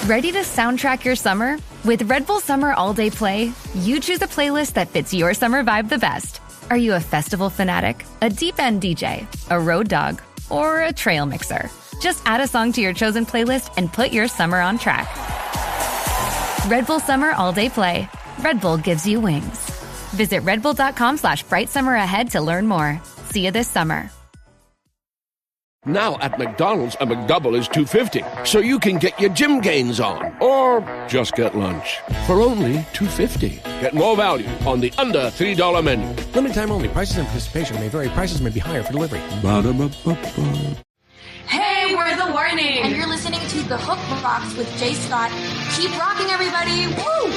Ready to soundtrack your summer? With Red Bull Summer All Day Play, you choose a playlist that fits your summer vibe the best. Are you a festival fanatic, a deep-end DJ, a road dog, or a trail mixer? Just add a song to your chosen playlist and put your summer on track. Red Bull Summer All Day Play. Red Bull gives you wings. Visit redbull.com/brightsummer ahead to learn more. See you this summer. Now at McDonald's, a McDouble is $2.50, so you can get your gym gains on. Or just get lunch for only $2.50. Get more value on the under $3 menu. Limited time only. Prices and participation may vary. Prices may be higher for delivery. Ba-da-ba-ba-ba. Hey, we're The Warning! And you're listening to The Hook Rocks with Jay Scott. Keep rocking, everybody! Woo!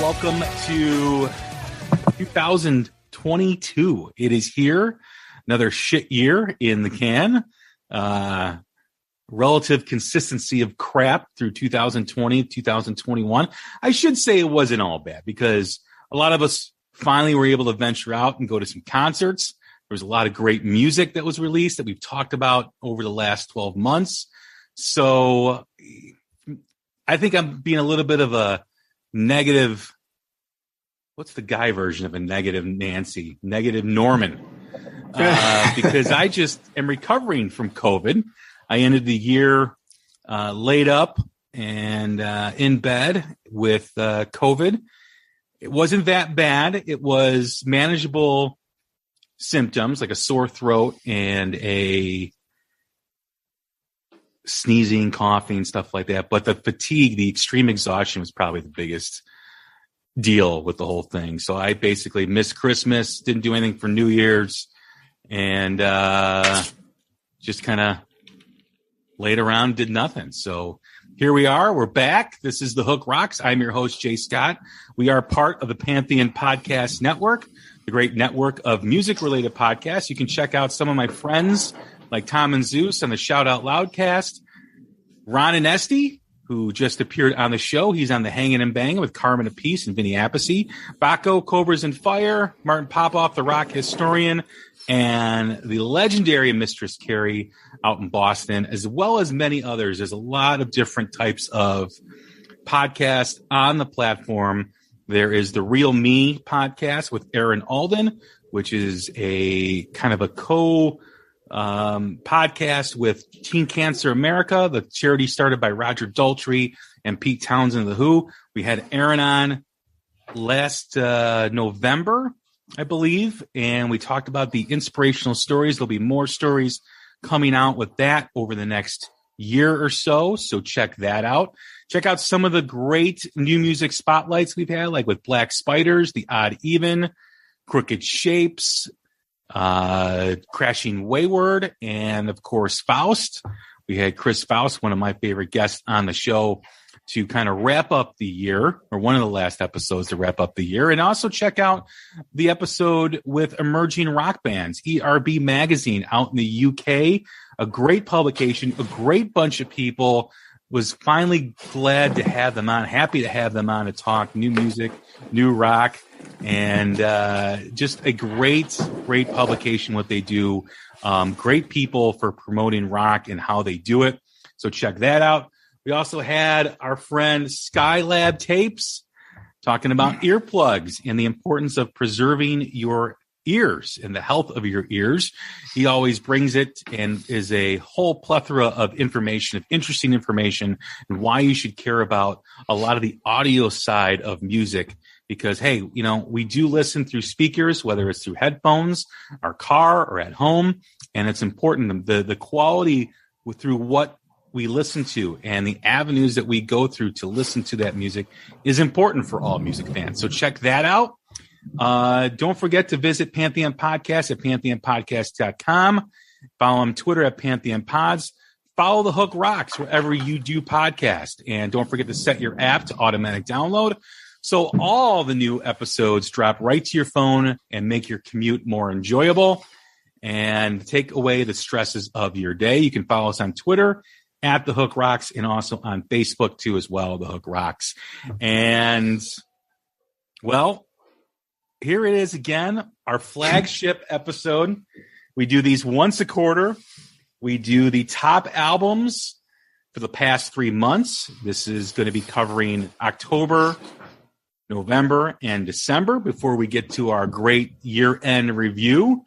Welcome to 2022. It is here. Another shit year in the can. Relative consistency of crap through 2020, 2021. I should say it wasn't all bad because a lot of us finally were able to venture out and go to some concerts. There was a lot of great music that was released that we've talked about over the last 12 months. So I think I'm being a little bit of a negative. What's the guy version of a negative Nancy? Negative Norman. Because I just am recovering from COVID. I ended the year laid up and in bed with COVID. It wasn't that bad. It was manageable symptoms like a sore throat and a sneezing, coughing, stuff like that. But the fatigue, the extreme exhaustion was probably the biggest deal with the whole thing. So I basically missed Christmas, didn't do anything for New Year's, and just kind of laid around, did nothing. So here we are. We're back. This is The Hook Rocks. I'm your host, Jay Scott. We are part of the Pantheon Podcast Network, the great network of music-related podcasts. You can check out some of my friends like Tom and Zeus on the Shout Out Loudcast, Ron and Esty, who just appeared on the show. He's on the Hangin' and Bangin' with Carmen Apice and Vinny Appice. Baco, Cobras and Fire, Martin Popoff, the rock historian, and the legendary Mistress Carrie out in Boston, as well as many others. There's a lot of different types of podcasts on the platform. There is the Real Me podcast with Aaron Alden, which is a kind of a podcast with Teen Cancer America, the charity started by Roger Daltrey and Pete Townsend of The Who. We had Aaron on last November, I believe, and we talked about the inspirational stories. There'll be more stories coming out with that over the next year or so, so check that out. Check out some of the great new music spotlights we've had, like with Black Spiders, The Odd Even, Crooked Shapes, Crashing Wayward, and of course Faust. We had Chris Faust, one of my favorite guests on the show, to kind of wrap up the year, or one of the last episodes to wrap up the year. And also check out the episode with Emerging Rock Bands, ERB Magazine out in the UK, a great publication, a great bunch of people. Was finally glad to have them on, happy to have them on to talk new music, new rock, and just a great publication, what they do. Great people for promoting rock and how they do it. So check that out. We also had our friend Skylab Tapes talking about earplugs and the importance of preserving your ears and the health of your ears. He always brings it and is a whole plethora of information, of interesting information, and why you should care about a lot of the audio side of music. Because, hey, you know, we do listen through speakers, whether it's through headphones, our car, or at home, and it's important. The quality through what we listen to and the avenues that we go through to listen to that music is important for all music fans. So check that out. Don't forget to visit Pantheon Podcast at pantheonpodcast.com. Follow on Twitter at Pantheon Pods. Follow The Hook Rocks wherever you do podcast. And don't forget to set your app to automatic download, so all the new episodes drop right to your phone and make your commute more enjoyable and take away the stresses of your day. You can follow us on Twitter at The Hook Rocks and also on Facebook too as well, The Hook Rocks. And, well, here it is again, our flagship episode. We do these once a quarter. We do the top albums for the past 3 months. This is going to be covering October, November, and December before we get to our great year-end review.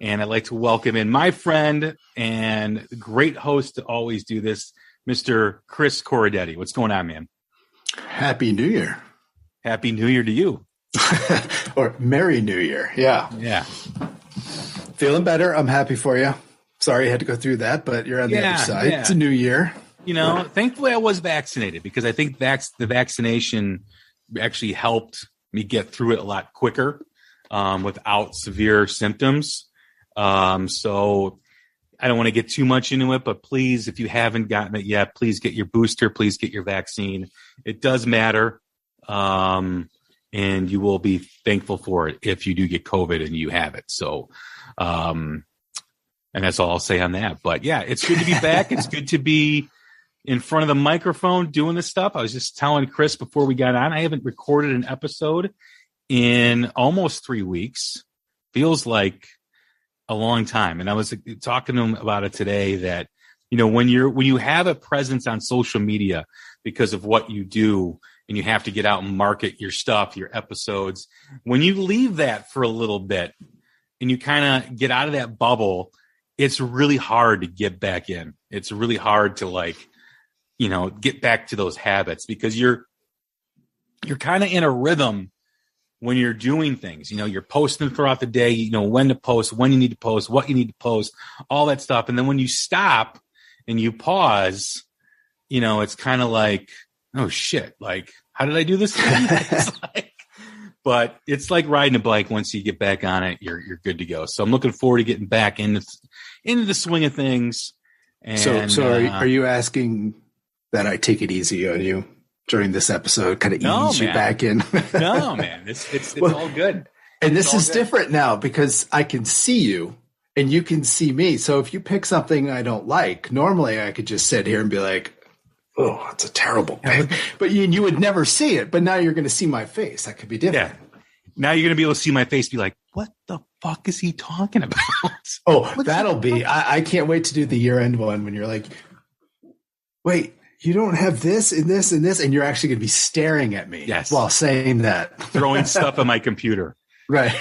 And I'd like to welcome in my friend and great host to always do this, Mr. Chris Corradetti. What's going on, man? Happy New Year. Happy New Year to you. Or Merry New Year. Yeah. Yeah. Feeling better. I'm happy for you. Sorry you had to go through that, but you're on the other side. Yeah. It's a new year. You know, thankfully I was vaccinated because I think the vaccination actually helped me get through it a lot quicker without severe symptoms. So I don't want to get too much into it, but please, if you haven't gotten it yet, please get your booster. Please get your vaccine. It does matter. And you will be thankful for it if you do get COVID and you have it. So, and that's all I'll say on that. But yeah, it's good to be back. It's good to be in front of the microphone doing this stuff. I was just telling Chris before we got on, I haven't recorded an episode in almost 3 weeks. Feels like a long time. And I was talking to him about it today that, you know, when you have a presence on social media because of what you do and you have to get out and market your stuff, your episodes, when you leave that for a little bit and you kind of get out of that bubble, it's really hard to get back in. It's really hard to get back to those habits because you're kind of in a rhythm when you're doing things. You know, you're posting throughout the day, you know, when to post, when you need to post, what you need to post, all that stuff. And then when you stop and you pause, you know, it's kind of like, oh shit, like, how did I do this? But it's like riding a bike. Once you get back on it, you're good to go. So I'm looking forward to getting back into the swing of things. And, so are you asking that I take it easy on you during this episode, kind of ease you back in? No, man, it's all good. And this is different now because I can see you and you can see me. So if you pick something I don't like, normally I could just sit here and be like, oh, it's a terrible pick. But you would never see it. But now you're going to see my face. That could be different. Yeah. Now you're going to be able to see my face, be like, what the fuck is he talking about? Oh, that'll be, I can't wait to do the year-end one when you're like, wait, you don't have this and this and this, and you're actually going to be staring at me while saying that. Throwing stuff on my computer. Right.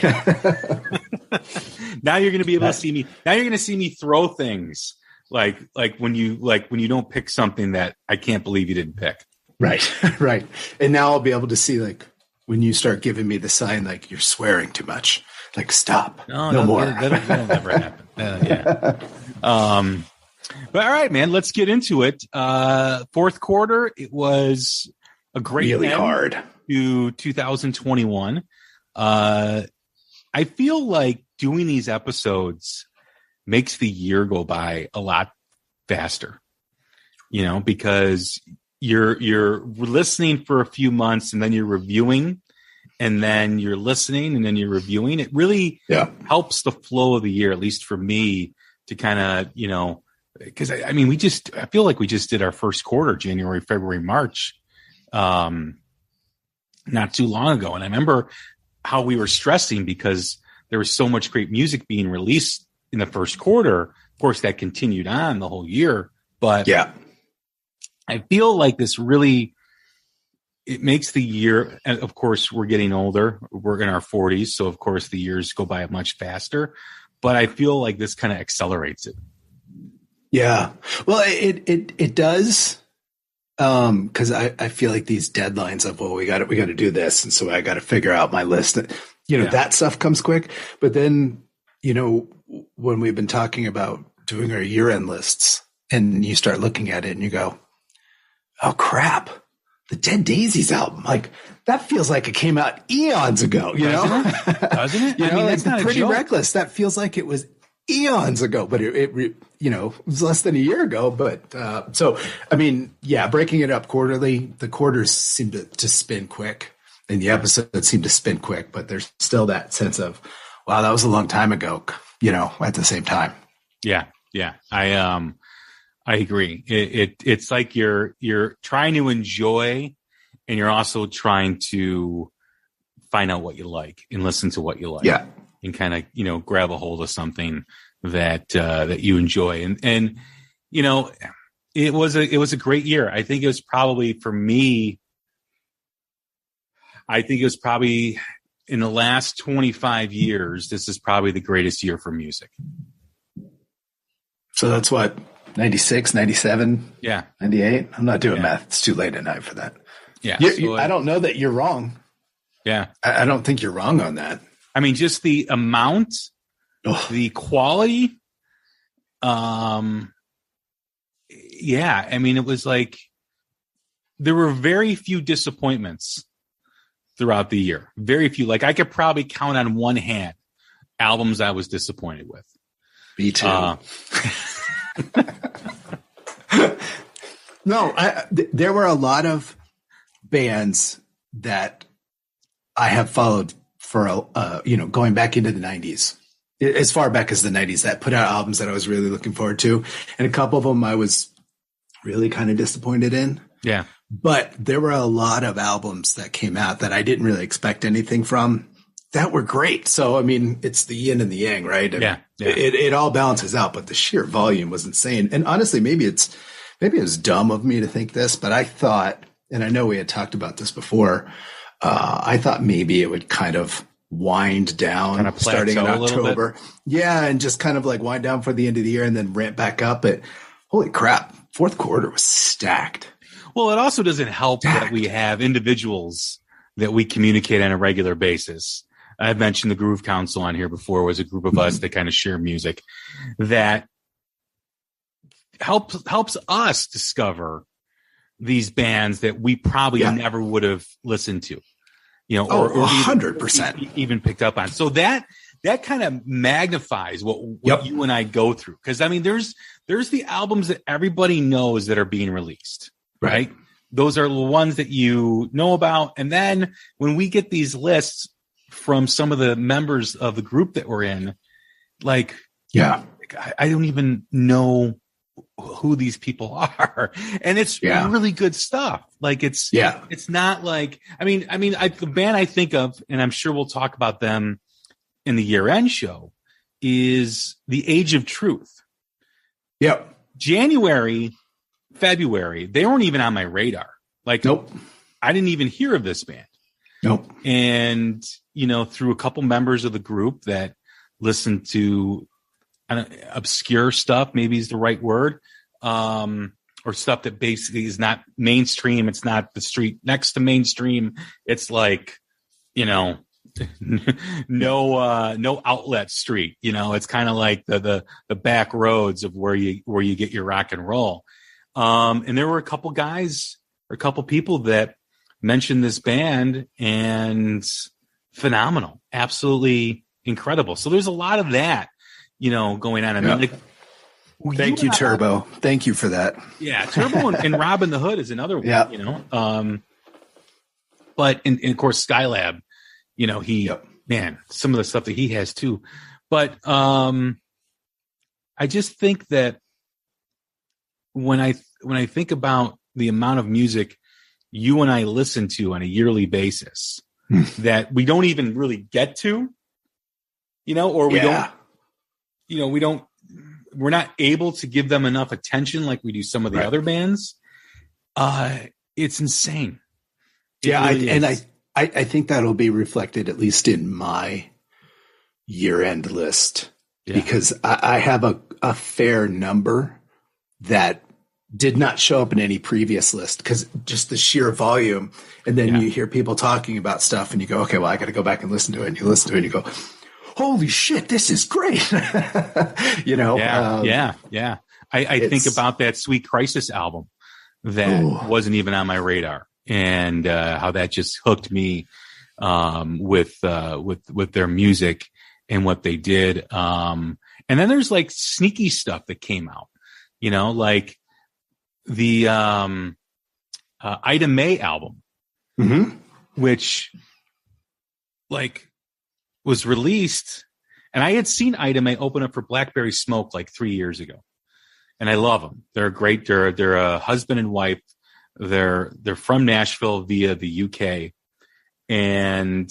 Now you're going to be able to see me. Now you're going to see me throw things like when you don't pick something that I can't believe you didn't pick. Right. Right. And now I'll be able to see like when you start giving me the sign, like you're swearing too much, like stop. No more. That'll never happen. Yeah. But all right, man, let's get into it. Fourth quarter, it was a great really hard to 2021. I feel like doing these episodes makes the year go by a lot faster, you know, because you're listening for a few months and then you're reviewing and then you're listening and then you're reviewing. It really helps the flow of the year, at least for me, to kind of, you know, because I mean, I feel like we just did our first quarter, January, February, March, not too long ago. And I remember how we were stressing because there was so much great music being released in the first quarter. Of course, that continued on the whole year. But I feel like this really it makes the year, and of course, we're getting older. We're in our 40s, so of course the years go by much faster. But I feel like this kind of accelerates it. Yeah. Well, it does. Cause I feel like these deadlines of, well, we got to do this. And so I got to figure out my list. That stuff comes quick. But then, when we've been talking about doing our year-end lists and you start looking at it and you go, oh crap, the Dead Daisies album, like that feels like it came out eons ago, Doesn't it? I mean, that's not Pretty Reckless. That feels like it was eons ago, but it was less than a year ago. But so, I mean, yeah, breaking it up quarterly, the quarters seem to spin quick and the episodes seem to spin quick, but there's still that sense of, wow, that was a long time ago, at the same time. Yeah. Yeah. I agree. It's like you're trying to enjoy and you're also trying to find out what you like and listen to what you like. Yeah. And kind of, grab a hold of something that you enjoy. And, it was a great year. I think it was probably for me, in the last 25 years, this is probably the greatest year for music. So that's what, 96, 97, yeah, 98. I'm not doing math. It's too late at night for that. Yeah. I don't know that you're wrong. Yeah. I don't think you're wrong on that. I mean, just the amount, the quality. Yeah. I mean, it was like there were very few disappointments throughout the year. Very few. Like I could probably count on one hand albums I was disappointed with. Me too. No, there were a lot of bands that I have followed for, going back into the 90s, as far back as the 90s, that put out albums that I was really looking forward to. And a couple of them I was really kind of disappointed in. Yeah. But there were a lot of albums that came out that I didn't really expect anything from that were great. So, I mean, it's the yin and the yang, right? Yeah. It all balances out, but the sheer volume was insane. And honestly, maybe it was dumb of me to think this, but I thought, and I know we had talked about this before, I thought maybe it would kind of wind down kind of starting in October. Yeah. And just kind of like wind down for the end of the year and then ramp back up. But holy crap, fourth quarter was stacked. Well, it also doesn't help that we have individuals that we communicate on a regular basis. I've mentioned the Groove Council on here before. It was a group of us that kind of share music that helps us discover these bands that we probably never would have listened to, or 100% even picked up on. So that kind of magnifies what you and I go through. Cause I mean, there's the albums that everybody knows that are being released. Right. Those are the ones that you know about. And then when we get these lists from some of the members of the group that we're in, like, I don't even know who these people are. And it's really good stuff. Like it's not like, the band I think of, and I'm sure we'll talk about them in the year-end show, is The Age of Truth. Yep. January, February, they weren't even on my radar. Like, nope. I didn't even hear of this band. Nope. And, through a couple members of the group that listened to obscure stuff, maybe is the right word, or stuff that basically is not mainstream. It's not the street next to mainstream. It's like, no outlet street. It's kind of like the back roads of where you get your rock and roll. And there were a couple guys or a couple people that mentioned this band, and phenomenal, absolutely incredible. So there's a lot of that, going on. I mean, thank you, Turbo. Thank you for that. Yeah. Turbo and Robin the Hood is another one, but and of course Skylab, man, some of the stuff that he has too. But I just think that when I think about the amount of music you and I listen to on a yearly basis that we don't even really get to, or we don't, we're not able to give them enough attention like we do some of the other bands. It's insane. I think that'll be reflected at least in my year-end list because I have a fair number that did not show up in any previous list because just the sheer volume. And then you hear people talking about stuff and you go, okay, well, I got to go back and listen to it. And you listen to it and you go, holy shit, this is great. You know? I think about that Sweet Crisis album that wasn't even on my radar and how that just hooked me with their music and what they did. And then there's like sneaky stuff that came out, you know, like the Ida May album, which like was released, and I had seen Ida May open up for Blackberry Smoke like 3 years ago, and I love them. They're great. They're a husband and wife. They're from Nashville via the UK, and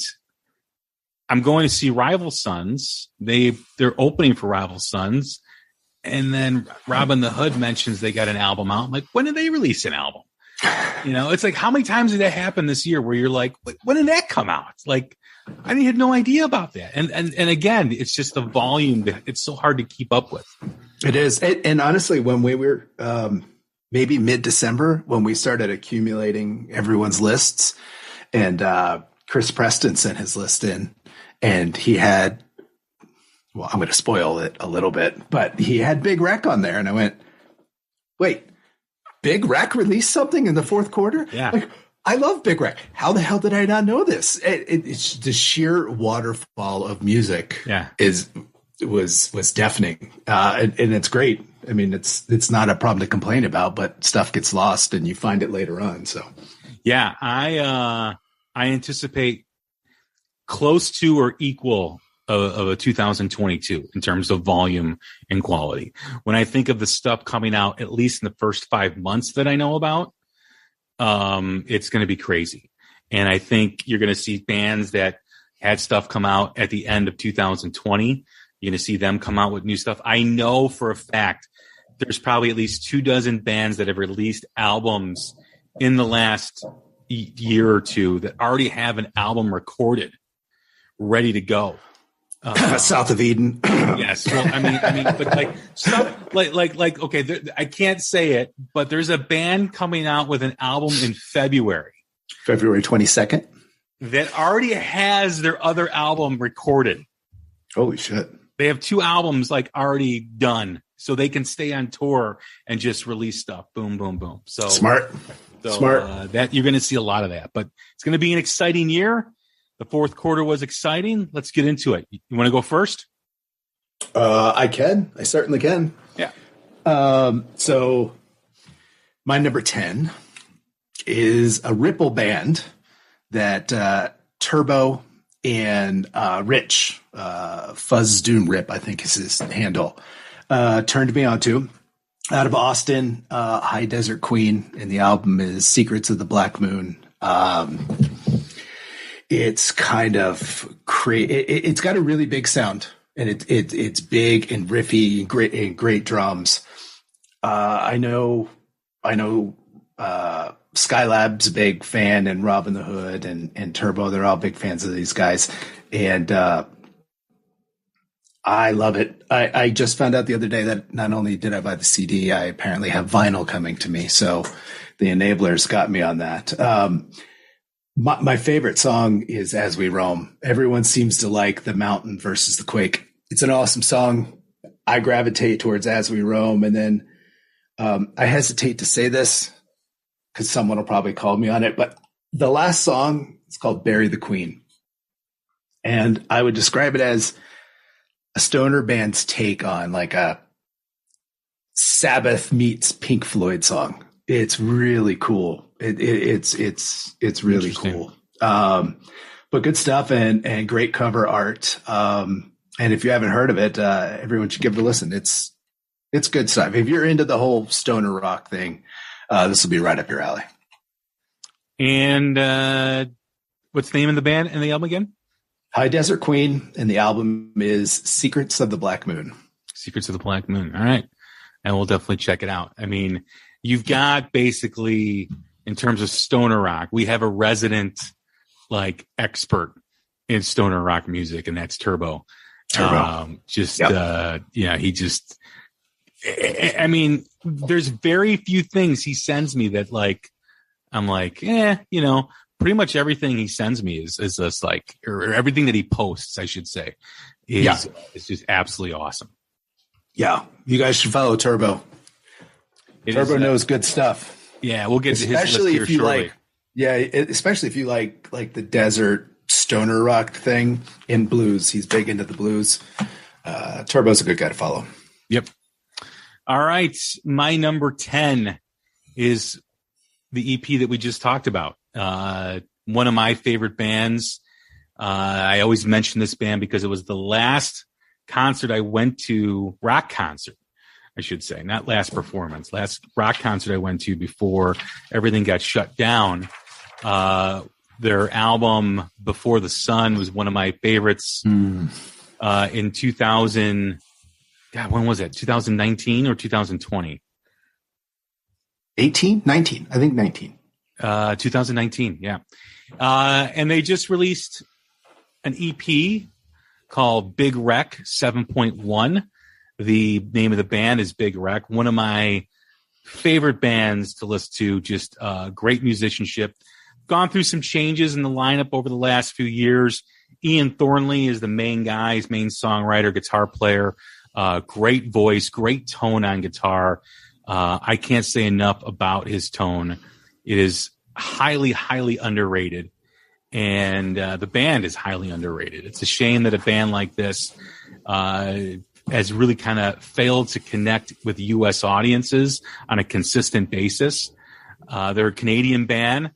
I'm going to see Rival Sons. They're opening for Rival Sons. And then Robin the Hood mentions they got an album out. I'm like, when did they release an album? You know, it's like, how many times did that happen this year where you're like, when did that come out? Like, I had no idea about that. And again, it's just the volume that it's so hard to keep up with. It is. And honestly, when we were maybe mid-December, when we started accumulating everyone's lists, and Chris Preston sent his list in, and he had, well, I'm going to spoil it a little bit, but he had Big Wreck on there. And I went, wait, Big Wreck released something in the fourth quarter? Yeah. Like, I love Big Wreck. How the hell did I not know this? It's the sheer waterfall of music was deafening. And it's great. I mean, it's not a problem to complain about, but stuff gets lost and you find it later on. So, yeah, I anticipate close to or equal of a 2022 in terms of volume and quality. When I think of the stuff coming out, at least in the first 5 months that I know about, it's going to be crazy. And I think you're going to see bands that had stuff come out at the end of 2020. You're going to see them come out with new stuff. I know for a fact there's probably at least 24 bands that have released albums in the last year or two that already have an album recorded, ready to go. South of Eden. Yes. Well, I mean, but like stuff like okay, I can't say it, but there's a band coming out with an album in February 22nd, that already has their other album recorded. Holy shit. They have 2 albums like already done, so they can stay on tour and just release stuff. Boom, boom, boom. So smart. That you're going to see a lot of that, but it's going to be an exciting year. The fourth quarter was exciting. Let's get into it. You want to go first? I can. I certainly can. Yeah. So my number 10 is a Ripple band that Turbo and Rich, Fuzz Doom Rip, I think is his handle, turned me on to. Out of Austin, High Desert Queen, and the album is Secrets of the Black Moon. It's kind of it's got a really big sound, and it's big and riffy and great drums. I know Skylab's a big fan, and Robin the Hood and Turbo, they're all big fans of these guys. And I love it. I just found out the other day that not only did I buy the CD, I apparently have vinyl coming to me. So the Enablers got me on that. My favorite song is As We Roam. Everyone seems to like the Mountain versus the Quake. It's an awesome song. I gravitate towards As We Roam. And then I hesitate to say this because someone will probably call me on it, but the last song is called Bury the Queen. And I would describe it as a stoner band's take on like a Sabbath meets Pink Floyd song. It's really cool. It's really cool. But good stuff and great cover art. And if you haven't heard of it, everyone should give it a listen. It's good stuff. If you're into the whole stoner rock thing, this will be right up your alley. And what's the name of the band and the album again? High Desert Queen, and the album is Secrets of the Black Moon. Secrets of the Black Moon. All right. And we'll definitely check it out. I mean, you've got basically in terms of stoner rock. We have a resident like expert in stoner rock music, and that's Turbo. He just, I mean, there's very few things he sends me that like, I'm like, pretty much everything he sends me is just like, or everything that he posts, I should say, is just absolutely awesome. Yeah. You guys should follow Turbo. Turbo knows good stuff. Yeah. We'll get to his list here shortly. Especially if you like the desert stoner rock thing in blues. He's big into the blues. Turbo's a good guy to follow. Yep. All right. My number 10 is the EP that we just talked about. One of my favorite bands. I always mention this band because it was the last concert I went to, rock concert, I should say, not last performance, last rock concert I went to before everything got shut down. Their album Before the Sun was one of my favorites. In 2000, God, when was it? 2019 or 2020? 19? I think 19. 2019, yeah. And they just released an EP called Big Wreck 7.1. The name of the band is Big Wreck. One of my favorite bands to listen to, just great musicianship. Gone through some changes in the lineup over the last few years. Ian Thornley is the main guy, his main songwriter, guitar player. Great voice, great tone on guitar. I can't say enough about his tone. It is highly, highly underrated. And the band is highly underrated. It's a shame that a band like this has really kind of failed to connect with U.S. audiences on a consistent basis. They're a Canadian band.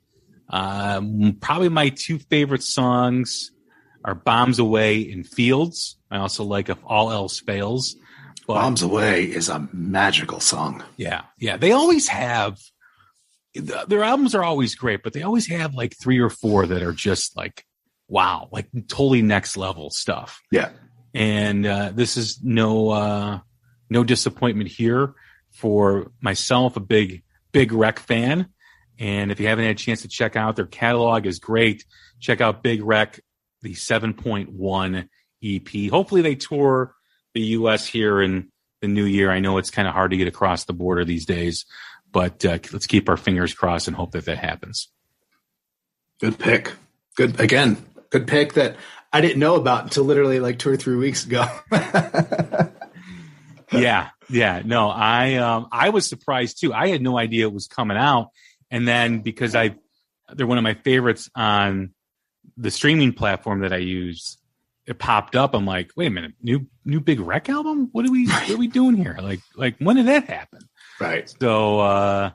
Probably my two favorite songs are Bombs Away and Fields. I also like If All Else Fails. But, Bombs Away is a magical song. Yeah. They always have, their albums are always great, but they always have like 3 or 4 that are just like, wow, like totally next level stuff. Yeah. And this is no disappointment here for myself, a big Wreck fan. And if you haven't had a chance to check out their catalog, is great. Check out Big Wreck, the 7.1 EP. Hopefully they tour the U.S. here in the new year. I know it's kind of hard to get across the border these days, but let's keep our fingers crossed and hope that happens. Good pick. Good pick that I didn't know about until literally like 2 or 3 weeks ago. Yeah. No, I was surprised too. I had no idea it was coming out. And then because they're one of my favorites on the streaming platform that I use, it popped up. I'm like, wait a minute, new Big Wreck album? What are we doing here? Like when did that happen? Right. So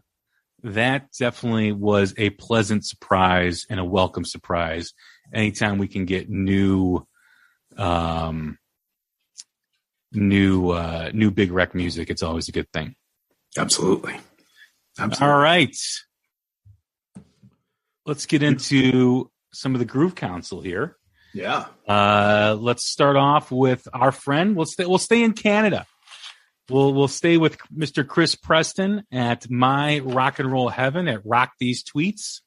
that definitely was a pleasant surprise and a welcome surprise. Anytime we can get new Big Wreck music, it's always a good thing. Absolutely. All right. Let's get into some of the Groove Council here. Yeah. Let's start off with our friend. We'll stay in Canada. We'll stay with Mr. Chris Preston at My Rock and Roll Heaven at Rock These Tweets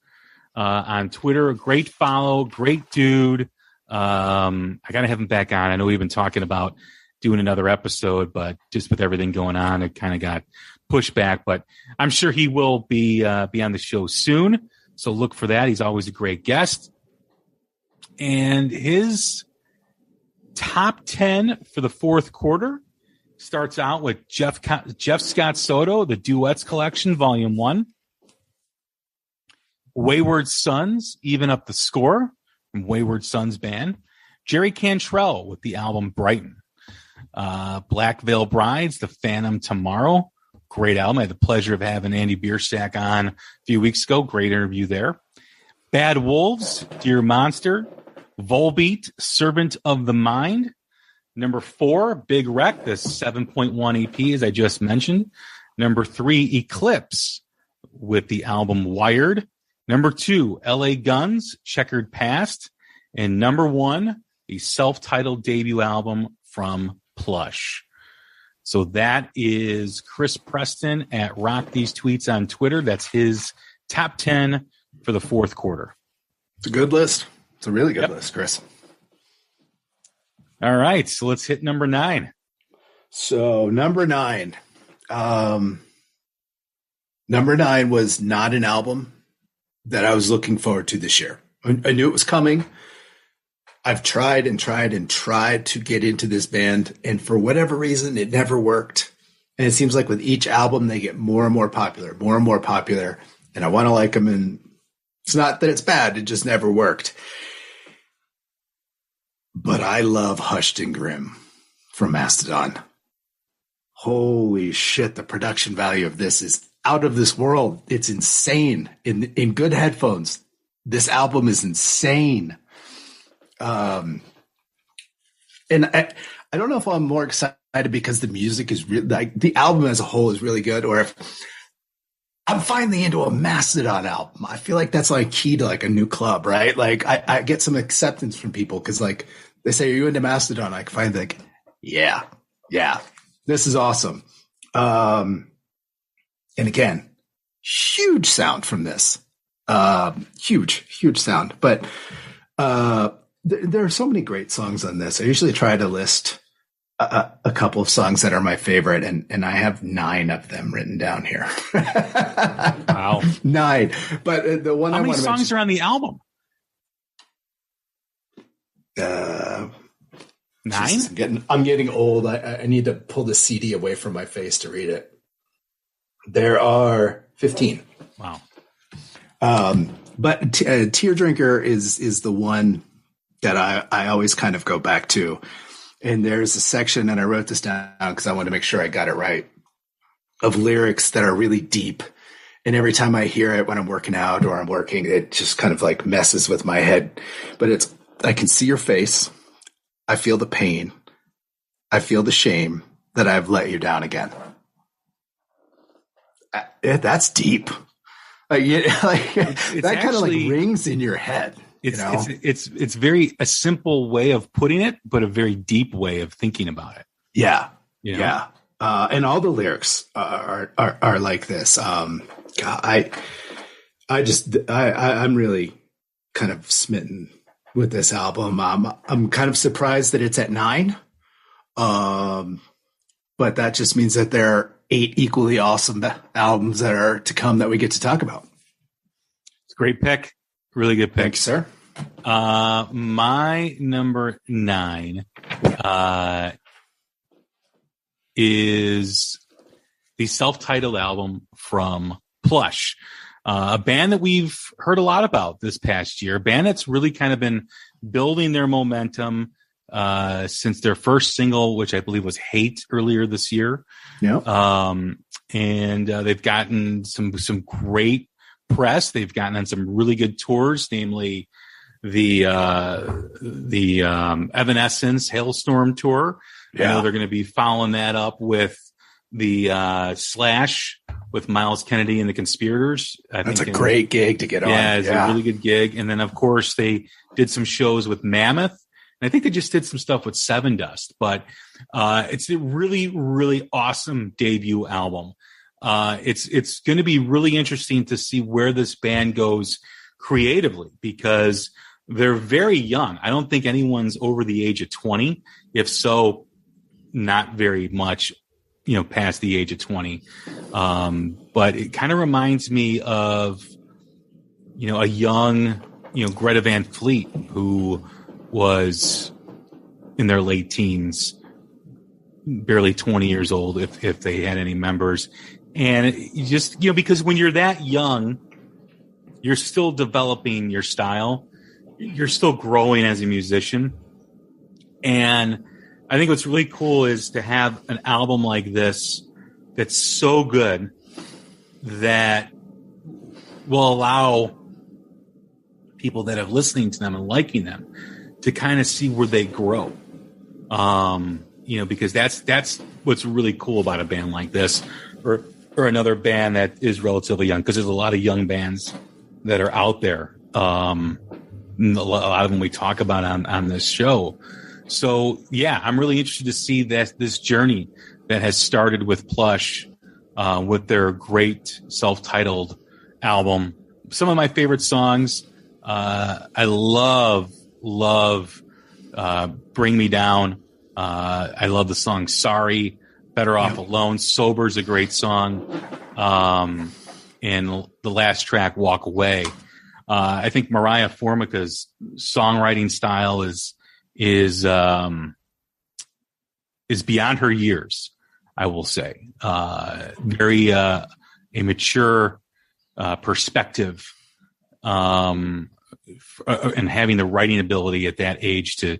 on Twitter. A great follow, great dude. I gotta have him back on. I know we've been talking about doing another episode, but just with everything going on, it kind of got pushed back. But I'm sure he will be on the show soon. So look for that. He's always a great guest. And his top 10 for the fourth quarter starts out with Jeff Scott Soto, the Duets Collection, Volume 1. Wayward Sons, Even Up the Score, from Wayward Sons Band. Jerry Cantrell with the album Brighton. Black Veil Brides, The Phantom Tomorrow. Great album. I had the pleasure of having Andy Bierstack on a few weeks ago. Great interview there. Bad Wolves, Dear Monster. Volbeat, Servant of the Mind. Number 4, Big Wreck, the 7.1 EP, as I just mentioned. Number 3, Eclipse, with the album Wired. Number 2, LA Guns, Checkered Past. And number 1, the self-titled debut album from Plush. So that is Chris Preston at Rock These Tweets on Twitter. That's his top 10 for the fourth quarter. It's a good list. It's a really good list, Chris. All right, so let's hit number 9. So number 9. Number 9 was not an album that I was looking forward to this year. I knew it was coming. I've tried and tried and tried to get into this band, and for whatever reason, it never worked. And it seems like with each album, they get more and more popular, and I want to like them, and it's not that it's bad, it just never worked. But I love Hushed and Grim from Mastodon. Holy shit, the production value of this is out of this world. It's insane. In good headphones, this album is insane. And I don't know if I'm more excited because the music is really, like, the album as a whole is really good, or if I'm finally into a Mastodon album. I feel like that's like key to like a new club, right? Like I get some acceptance from people because like they say, "Are you into Mastodon?" I can find like, yeah, this is awesome. And again, huge sound from this, huge sound, but there are so many great songs on this. I usually try to list a couple of songs that are my favorite, and I have 9 of them written down here. Wow. 9. But the one How I many want to songs mention, are on the album? 9? I'm getting old. I need to pull the CD away from my face to read it. There are 15. Wow. But Tear Drinker is the one that I always kind of go back to. And there's a section, and I wrote this down because I want to make sure I got it right, of lyrics that are really deep. And every time I hear it when I'm working out or I'm working, it just kind of like messes with my head. But I can see your face. I feel the pain. I feel the shame that I've let you down again. That's deep. That kind of like rings in your head. It's very a simple way of putting it, but a very deep way of thinking about it. Yeah. You know? Yeah. And all the lyrics are like this. I'm really kind of smitten with this album. I'm kind of surprised that it's at 9. But that just means that there are 8 equally awesome albums that are to come that we get to talk about. It's a great pick. Really good pick. Thanks, sir. My number 9 is the self-titled album from Plush, a band that we've heard a lot about this past year, a band that's really kind of been building their momentum since their first single, which I believe was Hate earlier this year. Yeah. And they've gotten some great press. They've gotten on some really good tours, namely the Evanescence Hailstorm tour. Yeah. I know they're going to be following that up with the Slash with Miles Kennedy and the Conspirators. That's a great gig to get on. Yeah, it's a really good gig. And then, of course, they did some shows with Mammoth. And I think they just did some stuff with Seven Dust. But it's a really, really awesome debut album. It's going to be really interesting to see where this band goes creatively because they're very young. I don't think anyone's over the age of 20. If so, not very much, past the age of 20. But it kind of reminds me of, a young, Greta Van Fleet who was in their late teens, barely 20 years old, if they had any members. And you just, because when you're that young, you're still developing your style. You're still growing as a musician. And I think what's really cool is to have an album like this that's so good that will allow people that are listening to them and liking them to kind of see where they grow. Because that's what's really cool about a band like this or another band that is relatively young, because there's a lot of young bands that are out there. A lot of them we talk about on this show. So yeah, I'm really interested to see this journey that has started with Plush, with their great self-titled album, some of my favorite songs. I love Bring Me Down. I love the song Sorry, Better Off Alone. Sober's a great song. And the last track, Walk Away. I think Mariah Formica's songwriting style is beyond her years, I will say. Very a mature perspective, and having the writing ability at that age to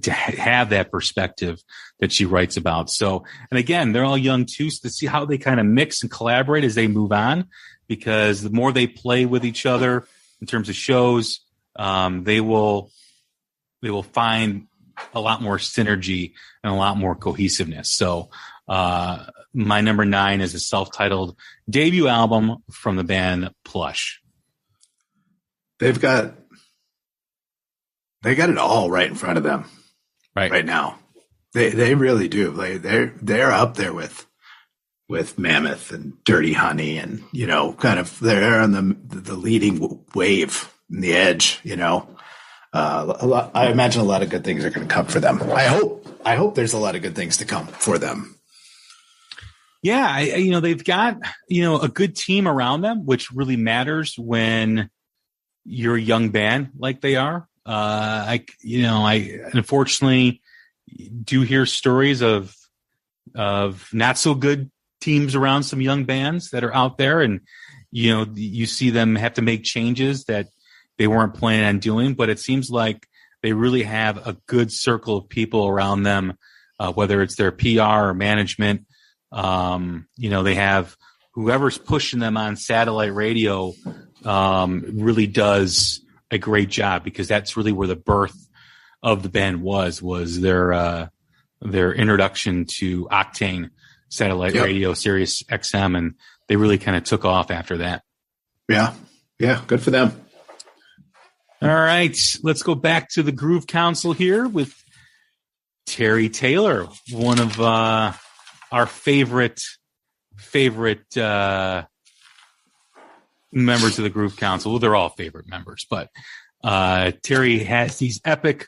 have that perspective that she writes about. So, and again, they're all young too, so to see how they kind of mix and collaborate as they move on, because the more they play with each other in terms of shows, they will find a lot more synergy and a lot more cohesiveness. So, my number 9 is a self-titled debut album from the band Plush. They got it all right in front of them right now. They really do. They're up there with Mammoth and Dirty Honey, and kind of they're on the leading wave and the edge. I imagine a lot of good things are going to come for them. I hope there's a lot of good things to come for them. Yeah, they've got a good team around them, which really matters when you're a young band like they are. I unfortunately do hear stories of not so good teams around some young bands that are out there, and you see them have to make changes that they weren't planning on doing. But it seems like they really have a good circle of people around them, whether it's their PR or management. They have whoever's pushing them on satellite radio really does a great job, because that's really where the birth of the band was their introduction to Octane satellite radio, Sirius XM, and they really kind of took off after that. Yeah, good for them. All right, let's go back to the Groove Council here with Terry Taylor, one of our favorite members of the Groove Council. Well, they're all favorite members, but Terry has these epic,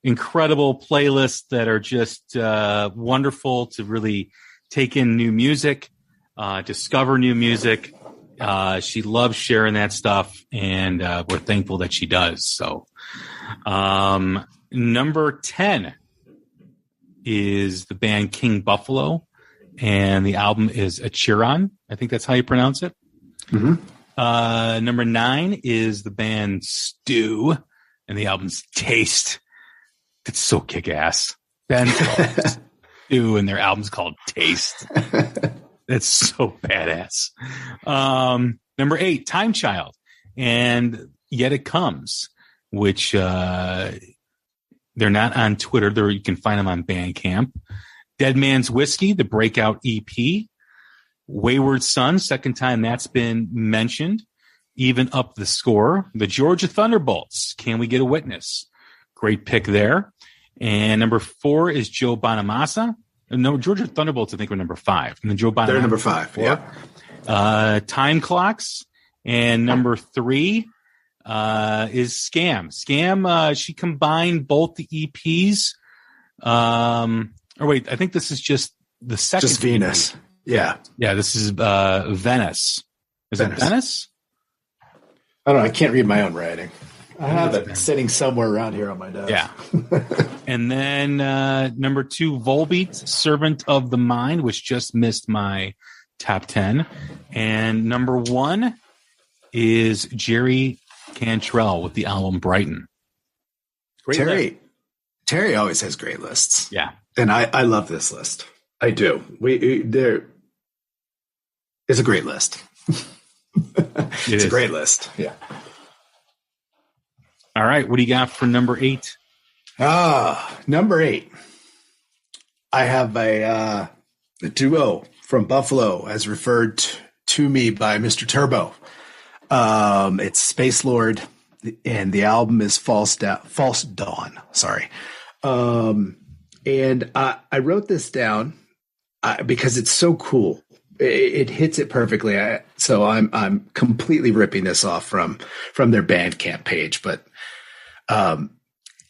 incredible playlists that are just wonderful to really take in new music, discover new music. She loves sharing that stuff, and we're thankful that she does. So, number 10 is the band King Buffalo, and the album is Achiron. I think that's how you pronounce it. Mm-hmm. Number 9 is the band Stew, and the album's Taste. It's so kick-ass. Band called Stew, and their album's called Taste. That's so badass. Number 8, Time Child, and Yet It Comes, which they're not on Twitter. You can find them on Bandcamp. Dead Man's Whiskey, the Breakout EP. Wayward Son, second time that's been mentioned. Even Up the Score. The Georgia Thunderbolts, Can We Get a Witness? Great pick there. And number 4 is Joe Bonamassa. No, Georgia Thunderbolts, I think, were number 5. And then Joe Bonamassa. They're number 5, yeah. Time Clocks. And number 3 is Scam. Scam, she combined both the EPs. I think this is just the second. Just Venus. EP. Yeah. Yeah, this is Venice. Is it Venice? I don't know. I can't read my own writing. I have it sitting somewhere around here on my desk. Yeah. And then number 2, Volbeat, Servant of the Mind, which just missed my top 10. And number 1 is Jerry Cantrell with the album Brighton. Terry always has great lists. Yeah. And I love this list. I do. It's a great list. It's a great list. Yeah. All right. What do you got for number 8? Number 8. I have a duo from Buffalo, as referred to me by Mr. Turbo. It's Space Lord, and the album is False Dawn. Sorry. And I wrote this down because it's so cool. it hits it perfectly. So I'm completely ripping this off from their Bandcamp page, but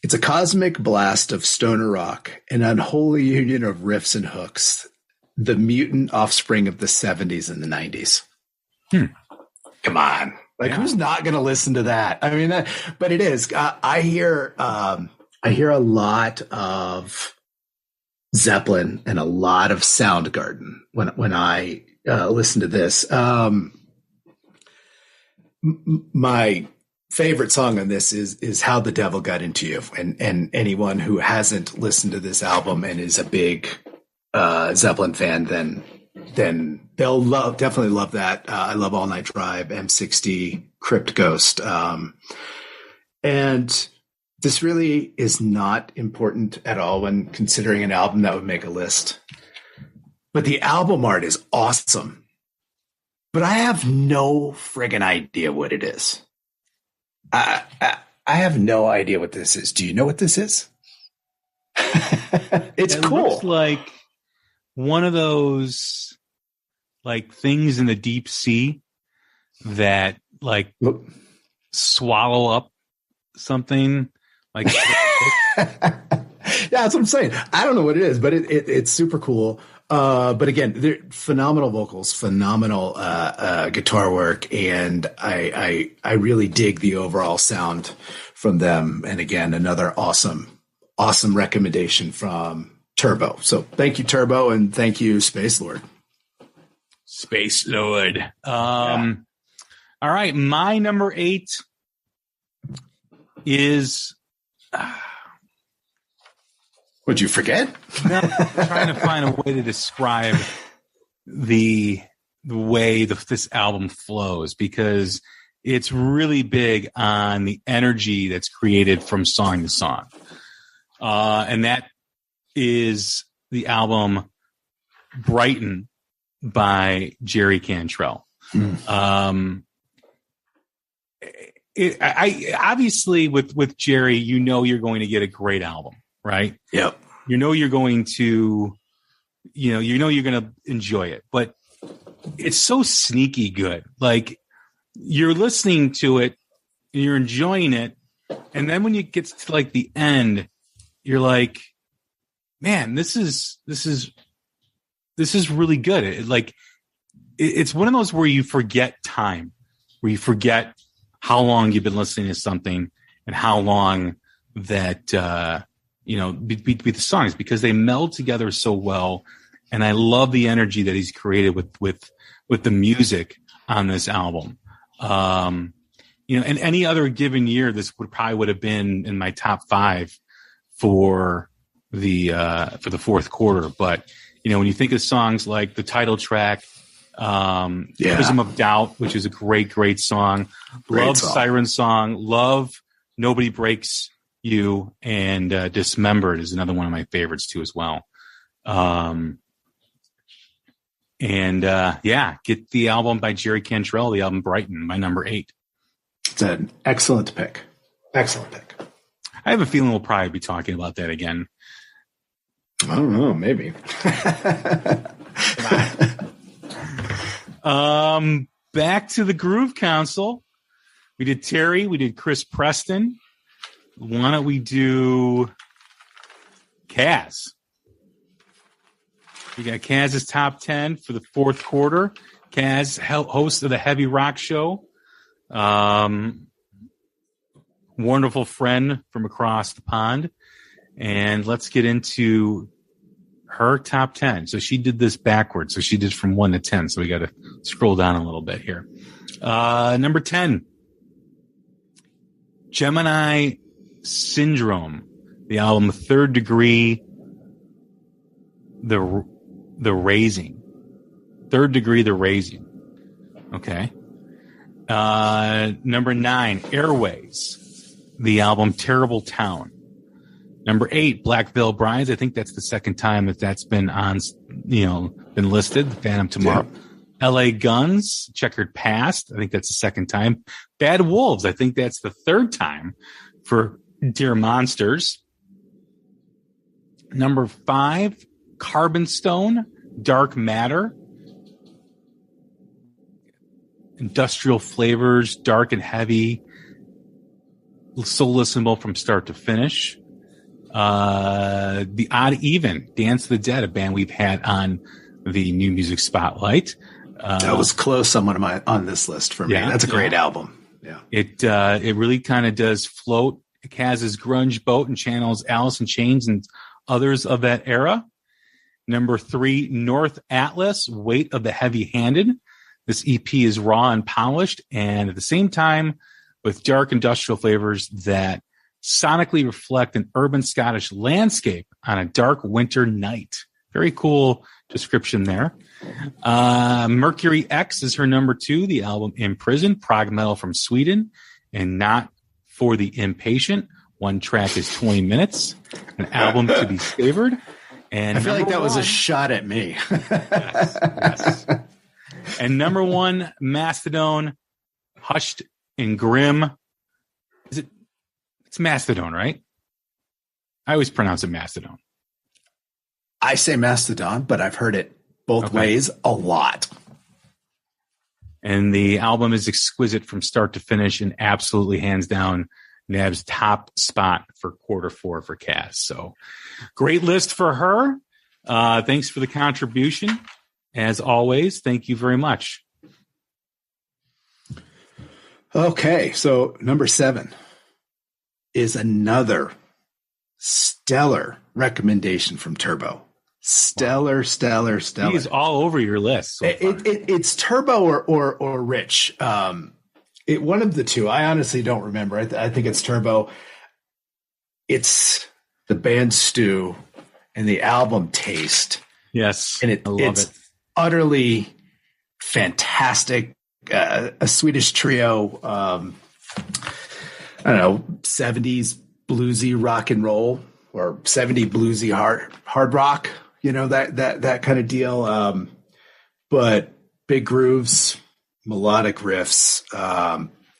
it's a cosmic blast of stoner rock, an unholy union of riffs and hooks, the mutant offspring of the 70s and the 90s. Come on. Like, who's not going to listen to that? I mean, but it is. I hear a lot of Zeppelin and a lot of Soundgarden when I listen to this. My favorite song on this is How the Devil Got Into You. And anyone who hasn't listened to this album and is a big Zeppelin fan, then they'll definitely love that. I love All Night Drive, M60, Crypt Ghost. And this really is not important at all when considering an album that would make a list. But the album art is awesome. But I have no friggin' idea what it is. I have no idea what this is. Do you know what this is? It's cool. Looks like one of those like things in the deep sea that like swallow up something. Like, yeah, that's what I'm saying. I don't know what it is, but it's super cool. But again, they're phenomenal vocals, phenomenal guitar work, and I really dig the overall sound from them. And again, another awesome recommendation from Turbo. So thank you, Turbo, and thank you, Space Lord. Space Lord. All right, my number 8 is. Would you forget? No, I'm trying to find a way to describe the way this album flows, because it's really big on the energy that's created from song to song. And that is the album Brighton by Jerry Cantrell. I obviously with Jerry, you know you're going to get a great album, right? Yep. You know you're going to, you're going to enjoy it, but it's so sneaky good. Like, you're listening to it and you're enjoying it, and then when you get to like the end, you're like, man, this is really good. It's one of those where you forget time, where you forget how long you've been listening to something and how long that, be the songs, because they meld together so well. And I love the energy that he's created with the music on this album. In any other given year, this would have been in my top 5 for the fourth quarter. But, when you think of songs like the title track, Prism of Doubt, which is a great song. Love Siren Song. Love Nobody Breaks You, and Dismembered is another one of my favorites too as well. Get the album by Jerry Cantrell, the album Brighton, my number 8. It's an excellent pick. Excellent pick. I have a feeling we'll probably be talking about that again. I don't know, maybe. Back to the Groove Council. We did Terry. We did Chris Preston. Why don't we do Kaz? We got Kaz's top 10 for the fourth quarter. Kaz, host of the Heavy Rock Show. Wonderful friend from across the pond. And let's get into her top 10. So she did this backwards. So she did from 1 to 10. So we got to scroll down a little bit here. Number 10, Gemini Syndrome, the album Third Degree, the Raising. Third Degree, the Raising. Okay. Number 9, Airways, the album Terrible Town. Number 8, Black Veil Brides. I think that's the second time that's been on, been listed. Phantom Tomorrow. Yeah. LA Guns, Checkered Past. I think that's the second time. Bad Wolves. I think that's the third time for Dear Monsters. Number 5, Carbon Stone, Dark Matter. industrial flavors, dark and heavy, so listenable from start to finish. The Odd Even, Dance of the Dead, a band we've had on the New Music Spotlight. That was close on this list for me. Yeah, that's a great album. Yeah, it really kind of does float Kaz's grunge boat and channels Alice in Chains and others of that era. Number 3, North Atlas, Weight of the Heavy-Handed. This EP is raw and polished, and at the same time, with dark industrial flavors that sonically reflect an urban Scottish landscape on a dark winter night. Very cool description there. Mercury X is her number 2, the album In Prison, prog metal from Sweden, and not for the impatient. One track is 20 minutes, an album to be favored. And I feel like that was a shot at me. Yes. And number 1, Mastodon, Hushed and Grim. It's Mastodon, right? I always pronounce it Mastodon. I say Mastodon, but I've heard it both ways a lot. And the album is exquisite from start to finish and absolutely hands down Nab's top spot for quarter 4 for Kaz. So great list for her. Thanks for the contribution. As always, thank you very much. Okay, so number 7 is another stellar recommendation from Turbo. Stellar. He is all over your list. So it's Turbo or Rich. One of the two. I honestly don't remember. I think it's Turbo. It's the band Stew and the album Taste. Yes, and it's utterly fantastic. A Swedish trio. I don't know, 70s bluesy rock and roll or 70s bluesy hard rock. You know, that kind of deal. But big grooves, melodic riffs,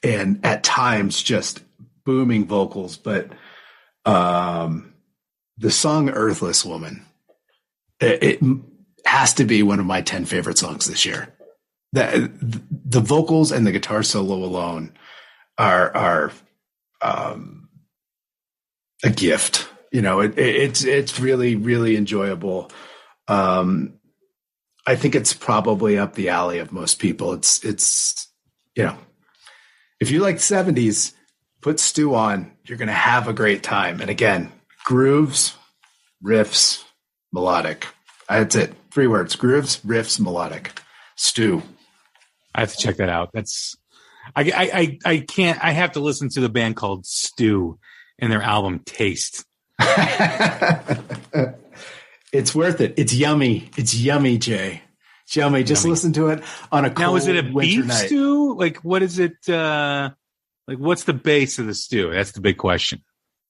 and at times just booming vocals. But the song Earthless Woman, it has to be one of my 10 favorite songs this year. The vocals and the guitar solo alone are a gift. You know, it's really, really enjoyable. I think it's probably up the alley of most people. It's you know, if you like the 70s, put Stew on, you're going to have a great time. And again, grooves, riffs, melodic. That's it. 3 words: grooves, riffs, melodic. Stew. I have to check that out. I can't. I have to listen to the band called Stew and their album Taste. It's worth it. It's yummy. It's yummy, Jay. It's yummy. Just listen to it on a cold now. Is it a beef night. stew? Like, what is it? Like, what's the base of the stew? That's the big question.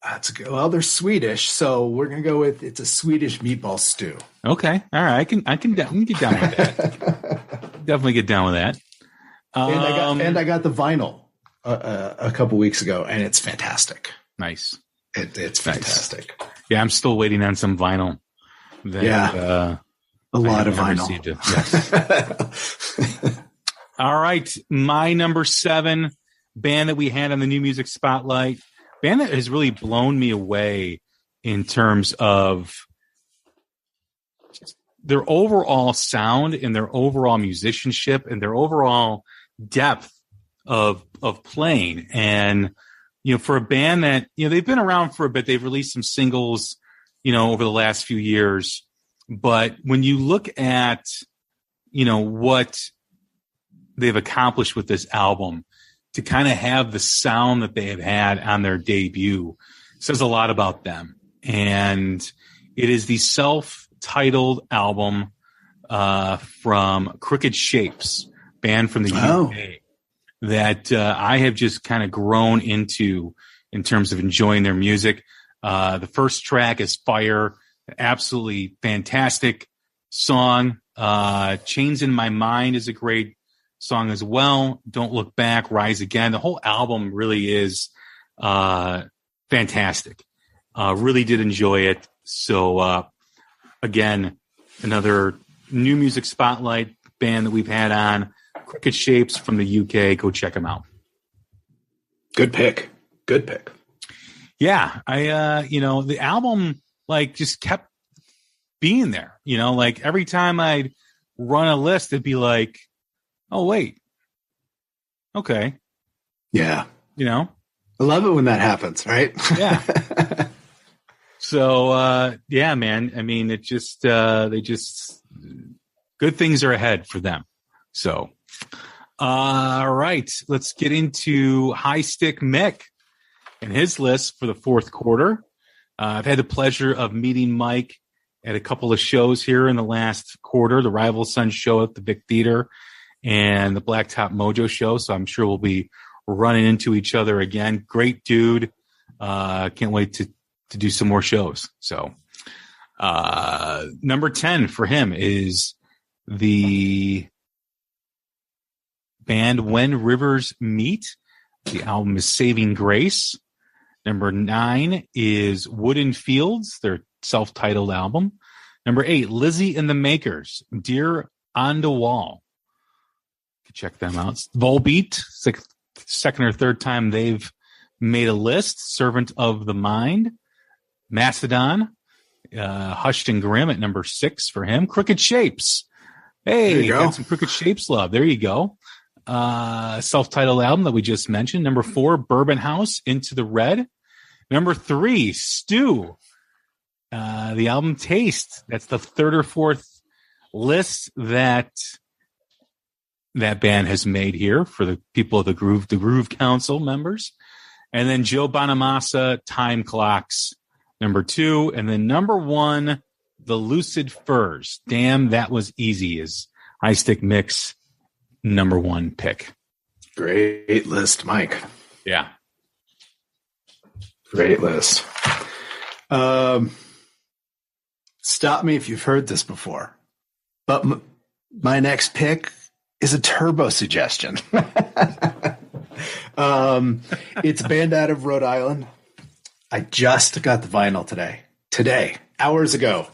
That's good. Well, they're Swedish, so we're gonna go with it's a Swedish meatball stew. Okay, all right. I can get down with that. Definitely get down with that. And I got the vinyl a couple weeks ago, and it's fantastic. Nice. It's fantastic. Nice. Yeah, I'm still waiting on some vinyl. A lot of vinyl. Yes. All right, my number 7 band that we had on the New Music Spotlight, band that has really blown me away in terms of their overall sound and their overall musicianship and their overall depth of playing. And, you know, for a band that, you know, they've been around for a bit, they've released some singles, you know, over the last few years. But when you look at, you know, what they've accomplished with this album, to kind of have the sound that they have had on their debut says a lot about them. And it is the self-titled album from Crooked Shapes, band from the UK, that I have just kind of grown into in terms of enjoying their music. The first track is Fire, absolutely fantastic song. Chains in My Mind is a great song as well. Don't Look Back, Rise Again. The whole album really is fantastic. Really did enjoy it. So again, another New Music Spotlight band that we've had on Cricket Shapes from the UK. Go check them out. Good pick. Yeah, the album just kept being there. Every time I'd run a list, it'd be like, oh wait, okay, yeah, I love it when that happens, right? Yeah. So yeah, man. I mean, it just good things are ahead for them. So, all right, let's get into High Stick Mick and his list for the fourth quarter. I've had the pleasure of meeting Mike at a couple of shows here in the last quarter, the Rival Sons show at the Vic Theater and the Blacktop Mojo show. So I'm sure we'll be running into each other again. Great dude. Can't wait to do some more shows. So number 10 for him is the band When Rivers Meet. The album is Saving Grace. Number 9 is Wooden Fields, their self-titled album. Number 8, Lizzie and the Makers, Dear on the Wall. Check them out. Volbeat, it's like second or third time they've made a list. Servant of the Mind. Mastodon, Hushed and Grim at number 6 for him. Crooked Shapes. Hey, got some Crooked Shapes love. There you go. Self-titled album that we just mentioned. Number 4, Bourbon House, Into the Red. Number 3, Stew. The album Taste. That's the third or fourth list that band has made here for the people of the Groove Council members. And then Joe Bonamassa, Time Clocks, number 2. And then number 1, The Lucid Furs. Damn, that was easy, is High Stick Mick's number 1 pick. Great list, Mike. Yeah. Great list. Stop me if you've heard this before, but my next pick is a turbo suggestion. It's a band out of Rhode Island. I just got the vinyl today, hours ago.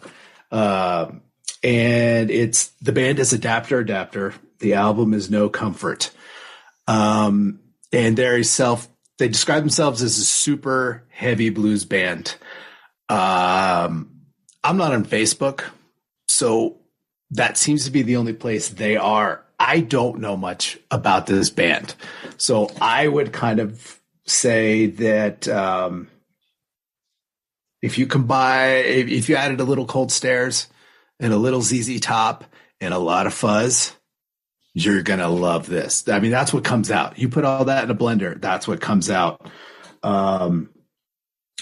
And the band is Adapter. The album is No Comfort. And they describe themselves as a super heavy blues band. I'm not on Facebook, so that seems to be the only place they are. I don't know much about this band. So I would kind of say that if you added a little Cold Stairs and a little ZZ Top and a lot of fuzz, you're going to love this. I mean, that's what comes out. You put all that in a blender, that's what comes out.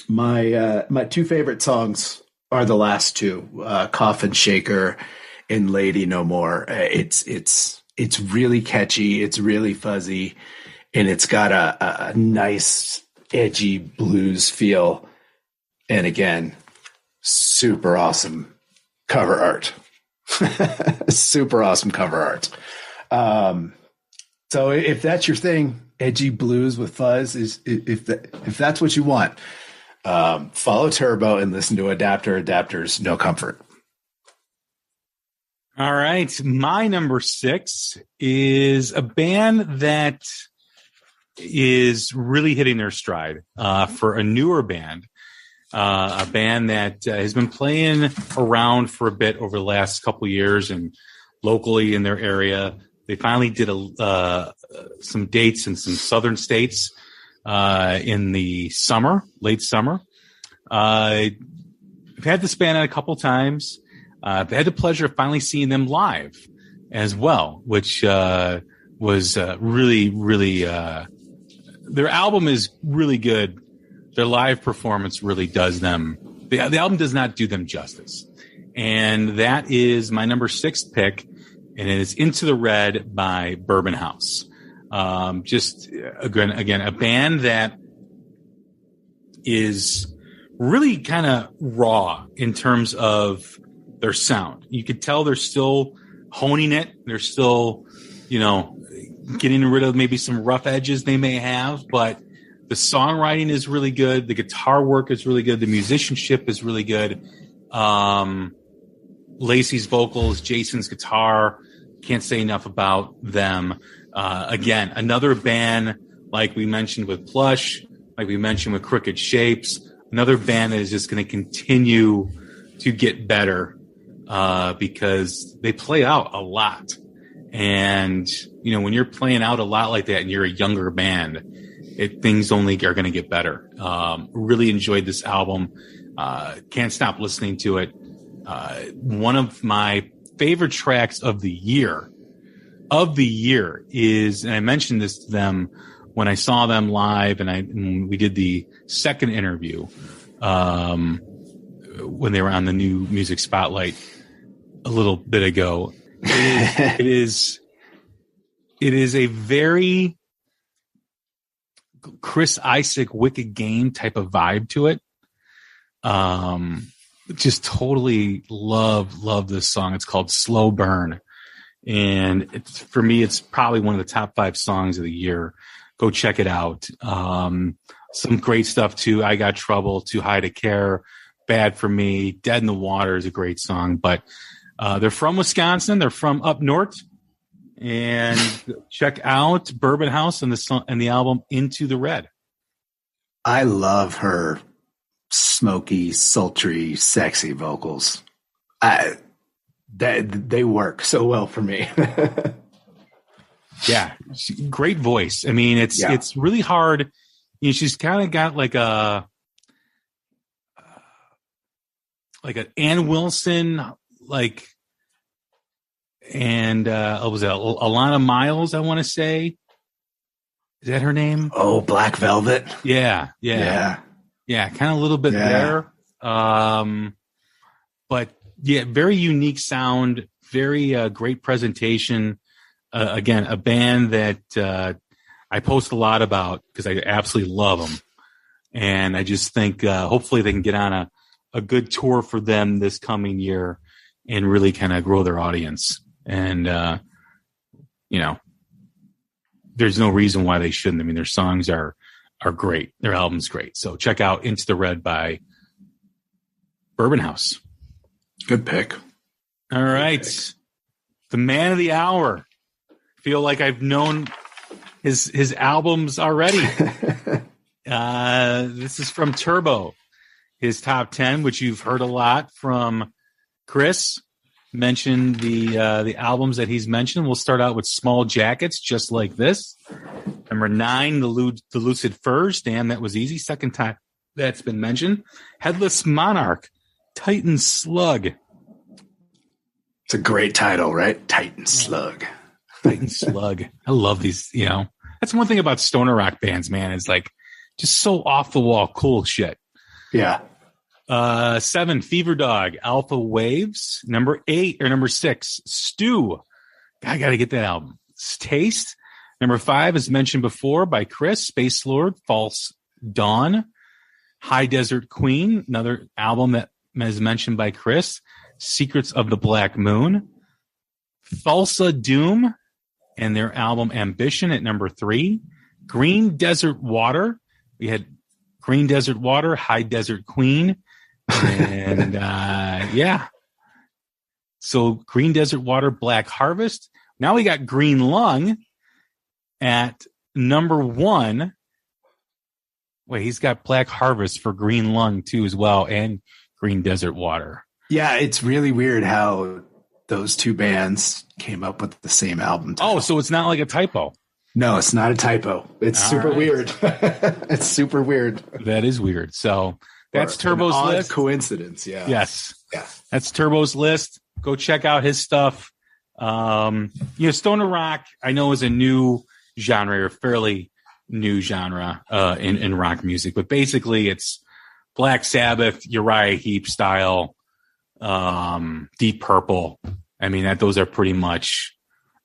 My two favorite songs are the last two, Coffin Shaker and Lady No More. It's really catchy. It's really fuzzy, and it's got a nice edgy blues feel. And again, super awesome cover art. Super awesome cover art. So if that's your thing, edgy blues with fuzz, if that's what you want, follow Turbo and listen to Adapter's No Comfort. All right. My number 6 is a band that is really hitting their stride for a newer band, a band that has been playing around for a bit over the last couple of years and locally in their area. They finally did some dates in some southern states in the summer, late summer. I've had this band out a couple times. I've had the pleasure of finally seeing them live as well, which was really, really. Their album is really good. Their live performance really does them. The album does not do them justice, and that is my number 6 pick, and it is Into the Red by Bourbon House. Just again, a band that is really kind of raw in terms of their sound. You could tell they're still honing it. They're still, getting rid of maybe some rough edges they may have, but the songwriting is really good. The guitar work is really good. The musicianship is really good. Lacey's vocals, Jason's guitar, Can't say enough about them. Again, another band like we mentioned with Plush, like we mentioned with Crooked Shapes, another band that is just going to continue to get better because they play out a lot. And, you know, when you're playing out a lot like that and you're a younger band, things only are going to get better. Really enjoyed this album. Can't stop listening to it. One of my favorite tracks of the year is, and I mentioned this to them when I saw them live, and we did the second interview when they were on the New Music Spotlight a little bit ago. It is a very Chris Isaak Wicked Game type of vibe to it. Just totally love this song. It's called Slow Burn. And for me, it's probably one of the top 5 songs of the year. Go check it out. Some great stuff too. I Got Trouble, Too High to Care, Bad for Me, Dead in the Water is a great song. But they're from Wisconsin. They're from up north. And check out Bourbon House and the album Into the Red. I love her smoky, sultry, sexy vocals. They work so well for me. Yeah, great voice. I mean, it's really hard. You know, she's kind of got like an Ann Wilson, and was it Alana Miles? I want to say, is that her name? Oh, Black Velvet. Yeah. Kind of a little bit there. But yeah, very unique sound, very great presentation. Again, a band that I post a lot about because I absolutely love them. And I just think hopefully they can get on a good tour for them this coming year and really kind of grow their audience. And, you know, there's no reason why they shouldn't. I mean, their songs are great. Their album's great. So check out Into the Red by Bourbon House. Good pick. All right. The man of the hour. Feel like I've known his albums already. This is from Turbo, his top 10, which you've heard a lot from Chris. Mentioned the albums that he's mentioned. We'll start out with Small Jackets, Just Like This. Number 9, the Lucid Furs. Damn, that was easy. Second time that's been mentioned. Headless Monarch, Titan Slug. It's a great title, right? Titan Slug. Titan Slug. I love these, you know. That's one thing about stoner rock bands, man. It's like just so off the wall, cool shit. Yeah. 7, Fever Dog, Alpha Waves. Number 6, Stew. I got to get that album. Taste. Number 5, as mentioned before by Chris, Space Lord, False Dawn. High Desert Queen, another album that is mentioned by Chris. Secrets of the Black Moon. Thulsa Doom and their album Ambition at number 3. Green Desert Water. We had Green Desert Water, High Desert Queen. And yeah. So Green Desert Water, Black Harvest. Now we got Green Lung at number 1. Wait, he's got Black Harvest for Green Lung too as well, and Green Desert Water. Yeah, it's really weird how those two bands came up with the same album title. Oh, so it's not like a typo. No, it's not a typo. It's super weird. It's super weird. That is weird. So that's Turbo's odd list. Coincidence, yeah. Yes. Yeah. That's Turbo's list. Go check out his stuff. Stoner rock, I know, is a new genre, or fairly new genre in rock music, but basically it's Black Sabbath, Uriah Heep style, Deep Purple. I mean, those are pretty much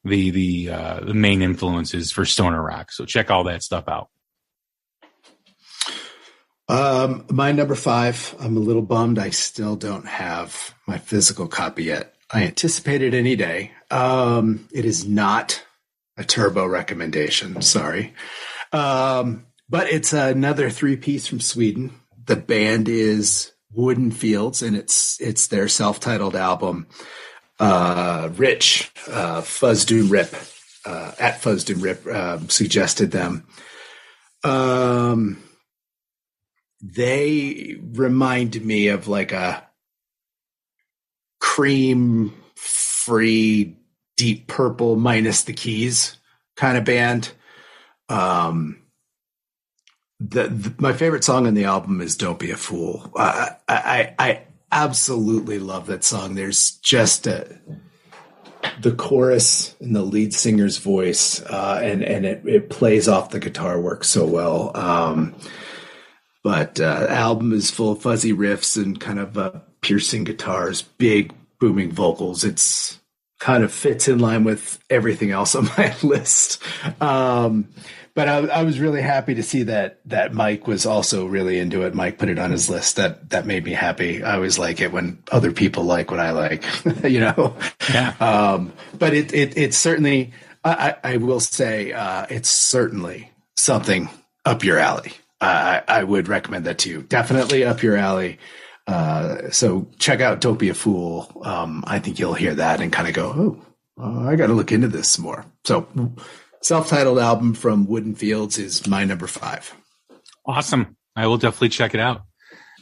the main influences for stoner rock. So check all that stuff out. My number 5, I'm a little bummed I still don't have my physical copy yet. I anticipate it any day. It is not a Turbo recommendation. Sorry. But it's another 3-piece from Sweden. The band is Wooden Fields, and it's their self-titled album. Rich, Fuzz Do Rip, at Fuzz Do Rip, suggested them. They remind me of like a cream-free, Deep Purple minus the keys kind of band. My favorite song on the album is "Don't Be a Fool." I absolutely love that song. There's just the chorus in the lead singer's voice, and it plays off the guitar work so well. But the album is full of fuzzy riffs and kind of piercing guitars, big booming vocals. It's kind of fits in line with everything else on my list. But I was really happy to see that Mike was also really into it. Mike put it on his list. That made me happy. I always like it when other people like what I like, you know? Yeah. But it's certainly, I will say, it's certainly something up your alley. I would recommend that to you. Definitely up your alley. So check out Don't Be a Fool. I think you'll hear that and kind of go, I got to look into this some more. So self-titled album from Wooden Fields is my number 5. Awesome. I will definitely check it out.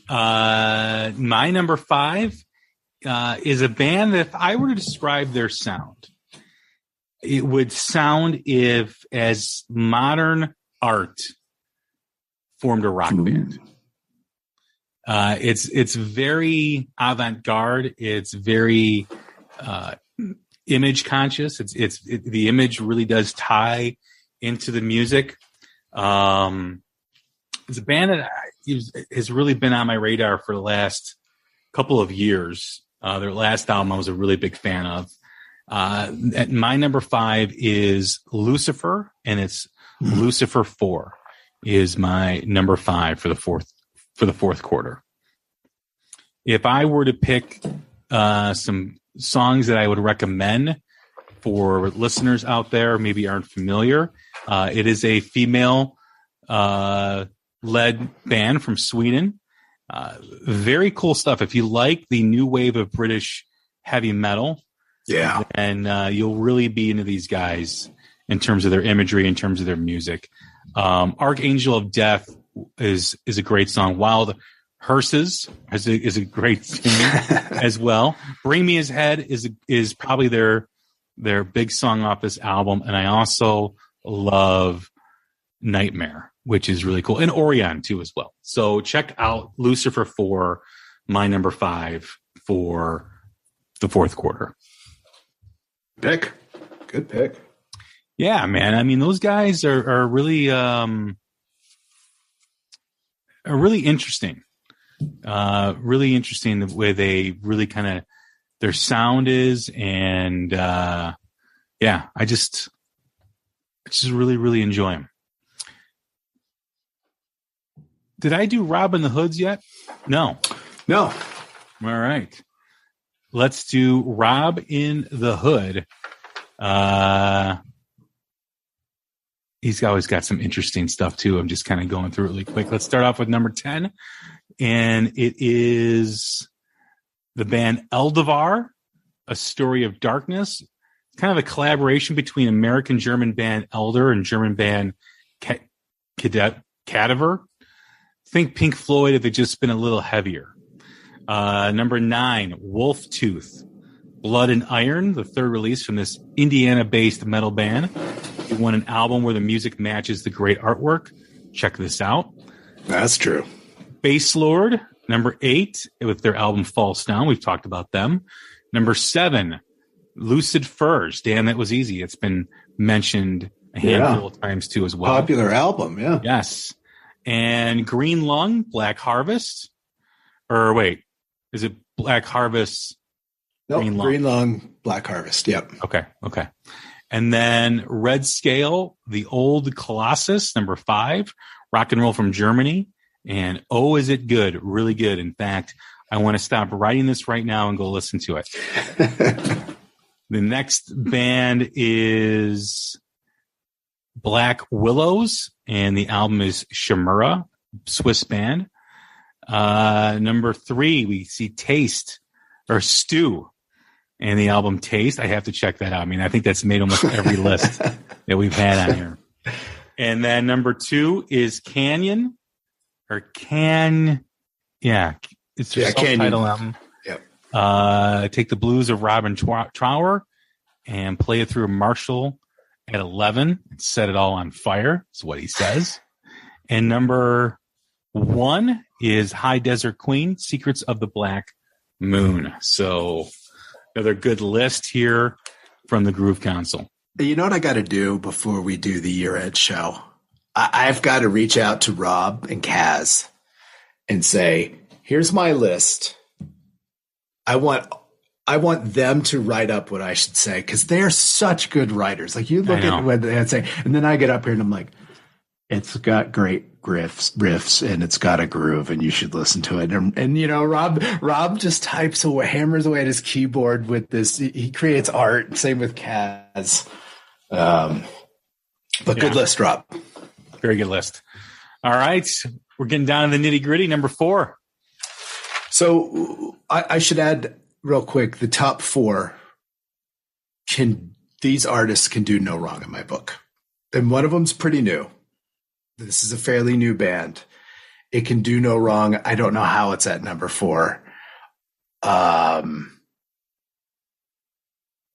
My number 5 is a band that if I were to describe their sound, it would sound as modern art formed a rock band. It's very avant-garde. It's very image conscious. The image really does tie into the music. It's a band that has really been on my radar for the last couple of years. Their last album I was a really big fan of. My number 5 is Lucifer, and it's Lucifer 4 is my number 5 for the fourth quarter. If I were to pick some songs that I would recommend for listeners out there maybe aren't familiar, it is a female led band from Sweden. Very cool stuff. If you like the new wave of British heavy metal, and you'll really be into these guys in terms of their imagery, in terms of their music. Archangel of Death is a great song. Wild Hearses is a great tune as well. Bring Me His Head is probably their big song off this album, and I also love Nightmare, which is really cool, and Orion too as well. So check out Lucifer 4, my number 5 for the fourth quarter. Good pick. Yeah, man. I mean, those guys are really interesting. Really interesting the way they really kind of their sound is, and I just really, really enjoy them. Did I do Rob in the Hoods yet? No. All right. Let's do Rob in the Hood. He's always got some interesting stuff too. I'm just kind of going through it really quick. Let's start off with number 10. And it is the band Eldivar, A Story of Darkness. It's kind of a collaboration between American-German band Elder and German band Cadaver. Think Pink Floyd if it just been a little heavier. Number 9, Wolf Tooth, Blood and Iron, the third release from this Indiana-based metal band. They won an album where the music matches the great artwork. Check this out. That's true. Bass Lord, number 8, with their album False Down. We've talked about them. Number 7, Lucid Furs. Damn, that was easy. It's been mentioned a handful of times too as well. Popular album, yeah. Yes. And Green Lung, Black Harvest. Or wait, is it Black Harvest? Nope, Green Lung, Black Harvest. Yep. Okay. And then Red Scale, The Old Colossus, number 5, rock and roll from Germany. And oh, is it good? Really good. In fact, I want to stop writing this right now and go listen to it. The next band is Black Willows, and the album is Shimura, Swiss band. Number 3, we see Stew, and the album Taste. I have to check that out. I mean, I think that's made almost every list that we've had on here. And then number 2 is Canyon or Can. Yeah, it's their self-titled album. Yep. Take the blues of Robin Trower and play it through a Marshall at 11 and set it all on fire. Is what he says. And number 1 is High Desert Queen, Secrets of the Black Moon. So another good list here from the Groove Council. You know what I got to do before we do the year-end show? I've got to reach out to Rob and Kaz and say, here's my list. I want them to write up what I should say, because they're such good writers. Like, you look at what they say, and then I get up here and I'm like, it's got great riffs and it's got a groove and you should listen to it. And you know, Rob just types away, hammers away at his keyboard with this. He creates art. Same with Kaz. But good list, Rob. Very good list. All right. We're getting down to the nitty gritty. Number 4. So I should add real quick, the top 4 these artists can do no wrong in my book. And one of them's pretty new. This is a fairly new band. It can do no wrong. I don't know how it's at number 4.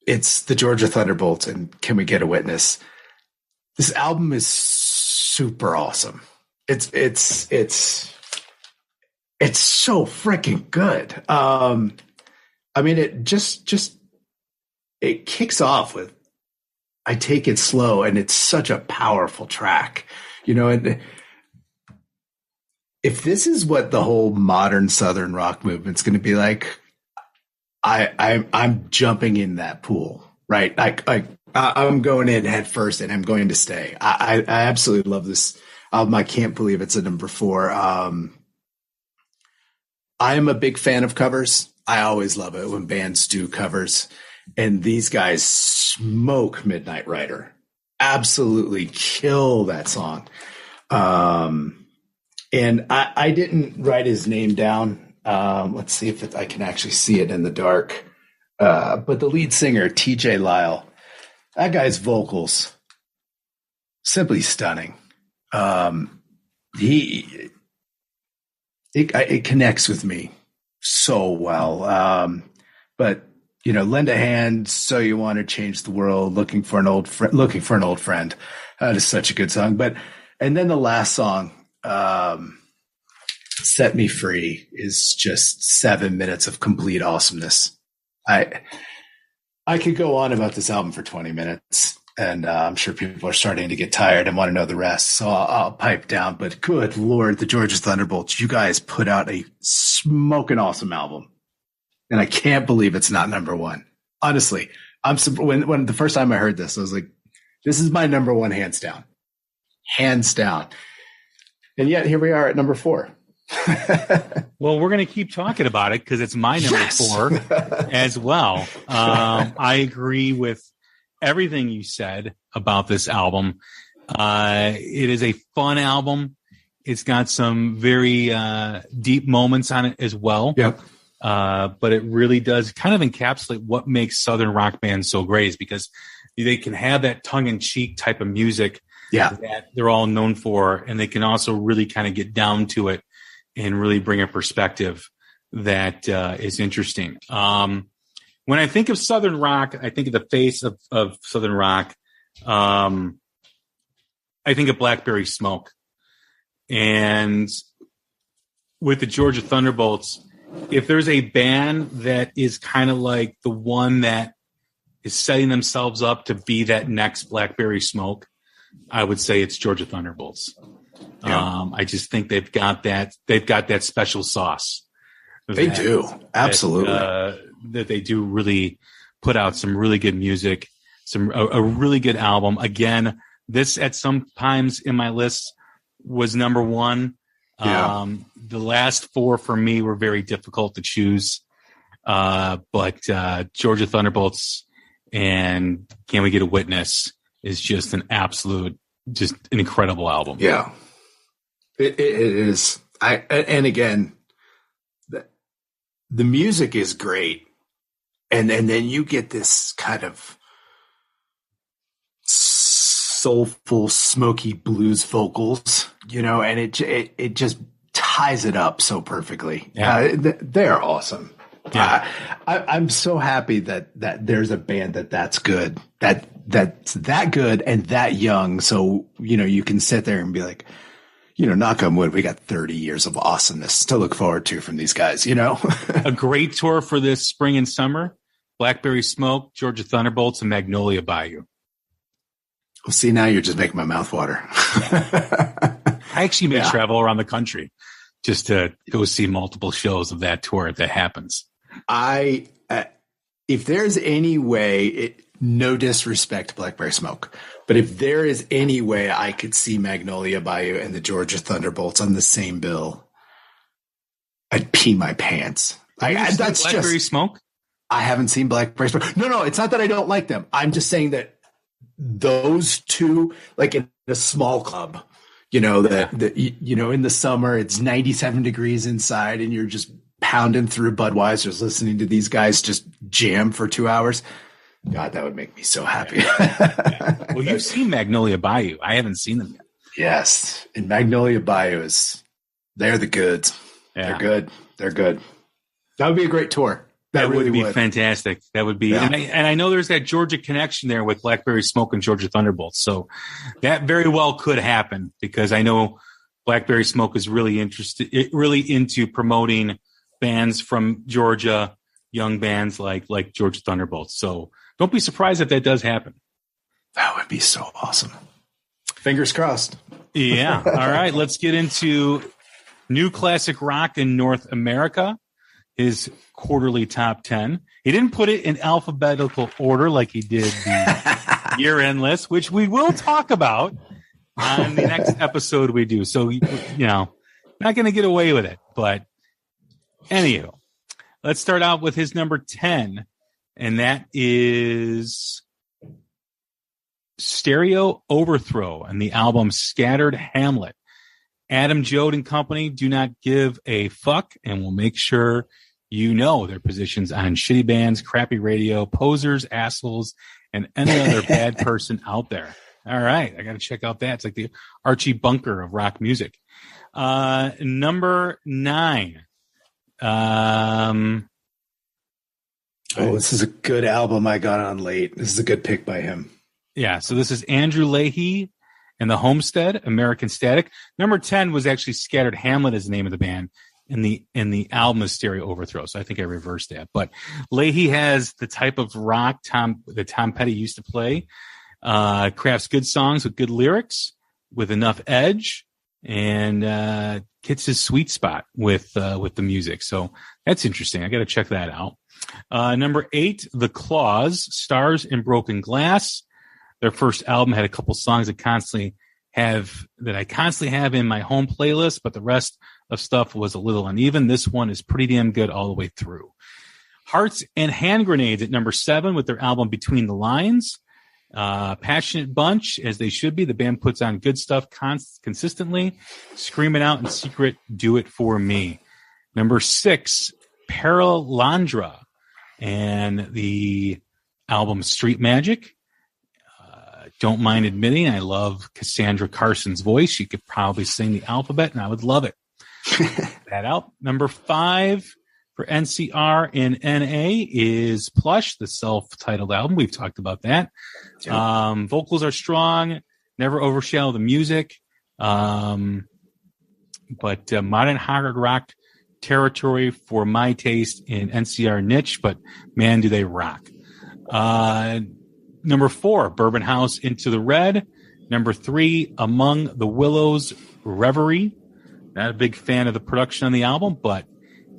It's the Georgia Thunderbolts and Can We Get a Witness? This album is super awesome. It's so freaking good. I mean, it just it kicks off with I Take It Slow, and it's such a powerful track. You know, and if this is what the whole modern Southern rock movement's going to be like, I'm jumping in that pool, right? I'm going in head first, and I'm going to stay. I absolutely love this album. I can't believe it's a number 4. I am a big fan of covers. I always love it when bands do covers, and these guys smoke Midnight Rider. Absolutely kill that song. And I didn't write his name down. Let's see if I can actually see it in the dark. But the lead singer, TJ Lyle, that guy's vocals, simply stunning. It connects with me so well. But you know, lend a hand, so you want to change the world, looking for an old friend. That is such a good song. And then the last song, Set Me Free, is just 7 minutes of complete awesomeness. I could go on about this album for 20 minutes, and I'm sure people are starting to get tired and want to know the rest. So I'll pipe down. But good Lord, the Georgia Thunderbolts, you guys put out a smoking awesome album. And I can't believe it's not number 1. Honestly, when the first time I heard this, I was like, this is my number 1, hands down. Hands down. And yet here we are at number 4. Well, we're going to keep talking about it because it's my number 4 as well. I agree with everything you said about this album. It is a fun album. It's got some very deep moments on it as well. Yep. But it really does kind of encapsulate what makes Southern rock bands so great, is because they can have that tongue-in-cheek type of music that they're all known for, and they can also really kind of get down to it and really bring a perspective that is interesting. When I think of Southern rock, I think of the face of Southern rock. I think of Blackberry Smoke. And with the Georgia Thunderbolts, if there's a band that is kind of like the one that is setting themselves up to be that next Blackberry Smoke, I would say it's Georgia Thunderbolts. Yeah. I just think they've got that special sauce. They do. Absolutely. That they do really put out some really good music, a really good album. Again, this at some times in my list was number 1. Yeah. The last 4 for me were very difficult to choose. But Georgia Thunderbolts and Can We Get a Witness is just an incredible album. Yeah, it is. And again, the music is great. and then you get this kind of soulful, smoky blues vocals, and it just ties it up so perfectly. Yeah. They're awesome. Yeah. I'm so happy that there's a band that's good, that's that good and that young. So, you can sit there and be like, knock on wood, we got 30 years of awesomeness to look forward to from these guys, A great tour for this spring and summer: Blackberry Smoke, Georgia Thunderbolts, and Magnolia Bayou. Well, see, now you're just making my mouth water. I actually may travel around the country just to go see multiple shows of that tour if that happens. If there's any way, no disrespect to Blackberry Smoke, but if there is any way I could see Magnolia Bayou and the Georgia Thunderbolts on the same bill, I'd pee my pants. That's Blackberry Smoke? I haven't seen Blackberry Smoke. No, it's not that I don't like them. I'm just saying that those two, like in a small club, in the summer, it's 97 degrees inside and you're just pounding through Budweiser's listening to these guys just jam for 2 hours. God, that would make me so happy. Well, you've seen Magnolia Bayou. I haven't seen them yet. Yes. And Magnolia Bayou they're the goods. Yeah. They're good. That would be a great tour. That really would be fantastic. That would be, and I know there's that Georgia connection there with Blackberry Smoke and Georgia Thunderbolts. So that very well could happen because I know Blackberry Smoke is really into promoting bands from Georgia, young bands like Georgia Thunderbolts. So don't be surprised if that does happen. That would be so awesome. Fingers crossed. Yeah. All right. Let's get into new classic rock in North America. His quarterly top 10. He didn't put it in alphabetical order like he did the year-end list, which we will talk about on the next episode we do. So, not going to get away with it. But anywho, let's start out with his number 10, and that is Stereo Overthrow and the album Scattered Hamlet. Adam Jode and company do not give a fuck and will make sure their positions on shitty bands, crappy radio, posers, assholes, and any other bad person out there. All right. I got to check out that. It's like the Archie Bunker of rock music. Number 9. This is a good album I got on late. This is a good pick by him. Yeah. So this is Andrew Leahy and the Homestead, American Static. Number 10 was actually Scattered Hamlet as the name of the band. In the album is Stereo Overthrow, so I think I reversed that. But Leahy has the type of rock that Tom Petty used to play. Crafts good songs with good lyrics, with enough edge, and hits his sweet spot with the music. So that's interesting. I got to check that out. Number 8, The Claws, Stars in Broken Glass. Their first album had a couple songs that I constantly have in my home playlist, but the rest of stuff was a little uneven. This one is pretty damn good all the way through. Hearts and Hand Grenades at number 7 with their album Between the Lines. Passionate bunch, as they should be. The band puts on good stuff consistently. Screaming out in secret, Do It For Me. Number 6, Paralandra and the album Street Magic. Don't mind admitting, I love Cassandra Carson's voice. She could probably sing the alphabet, and I would love it. That out. Number 5 for NCR and NA is Plush, the self-titled album. We've talked about that. Vocals are strong, never overshadow the music. But modern hard rock territory for my taste in NCR niche, but man, do they rock. Number 4, Bourbon House, Into the Red. Number 3, Among the Willows, Reverie. Not a big fan of the production on the album, but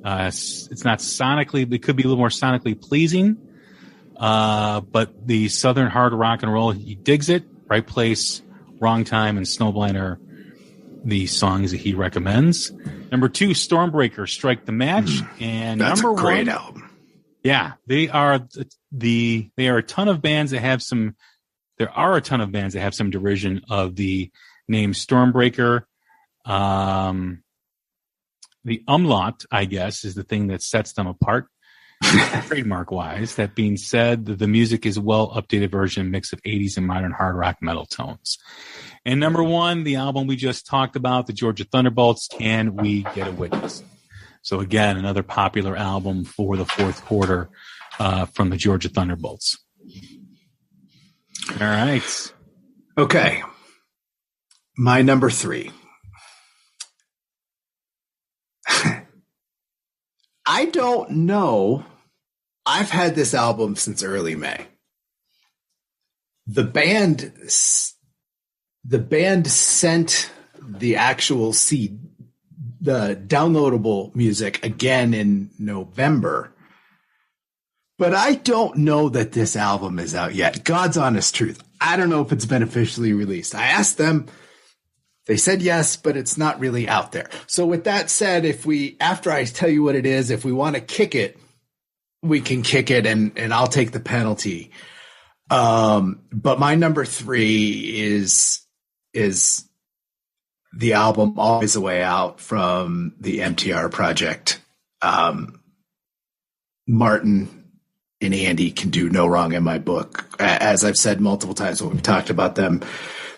it's not sonically, it could be a little more sonically pleasing. But the Southern hard rock and roll, he digs it. Right Place, Wrong Time, and Snowblind are the songs that he recommends. Number 2, Stormbreaker, Strike the Match. And that's number a great 1, album. Yeah, they are a ton of bands that have some. There are a ton of bands that have some derision of the name Stormbreaker. The umlaut, I guess, is the thing that sets them apart. trademark wise. That being said, the music is a well updated version, mix of 80s and modern hard rock metal tones. And number one, the album we just talked about, the Georgia Thunderbolts, Can We Get a Witness? So again, another popular album for the fourth quarter from the Georgia Thunderbolts. All right. Okay. My number 3. I don't know. I've had this album since early May. The band sent the actual the downloadable music again in November. But I don't know that this album is out yet. God's honest truth. I don't know if it's been officially released. I asked them. They said yes, but it's not really out there. So with that said, after I tell you what it is, if we want to kick it, we can kick it and I'll take the penalty. But my number 3 is the album Always a Way Out from the MTR Project. Martin and Andy can do no wrong in my book. As I've said multiple times when we've talked about them,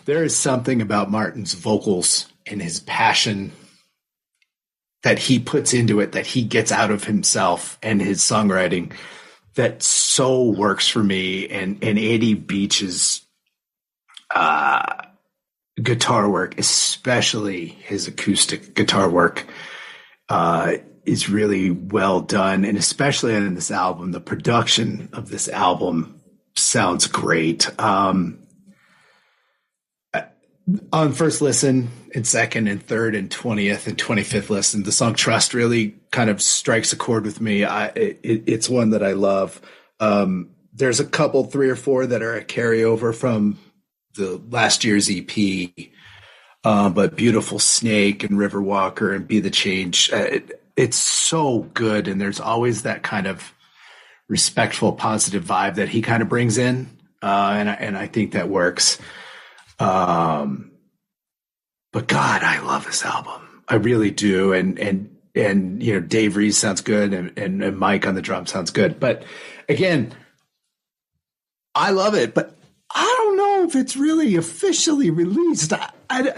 there is something about Martin's vocals and his passion that he puts into it, that he gets out of himself and his songwriting that so works for me. And Andy Beach's guitar work, especially his acoustic guitar work, is really well done. And especially on this album, the production of this album sounds great. On first listen and second and third and 20th and 25th listen, the song Trust really kind of strikes a chord with me. It's one that I love. There's a couple, 3 or 4 that are a carryover from the last year's EP. But Beautiful Snake and River Walker and Be the Change, it's so good. And there's always that kind of respectful, positive vibe that he kind of brings in. And I think that works. But God, I love this album. I really do. And you know, Dave Reese sounds good and Mike on the drum sounds good. But again, I love it, but I don't know if it's really officially released.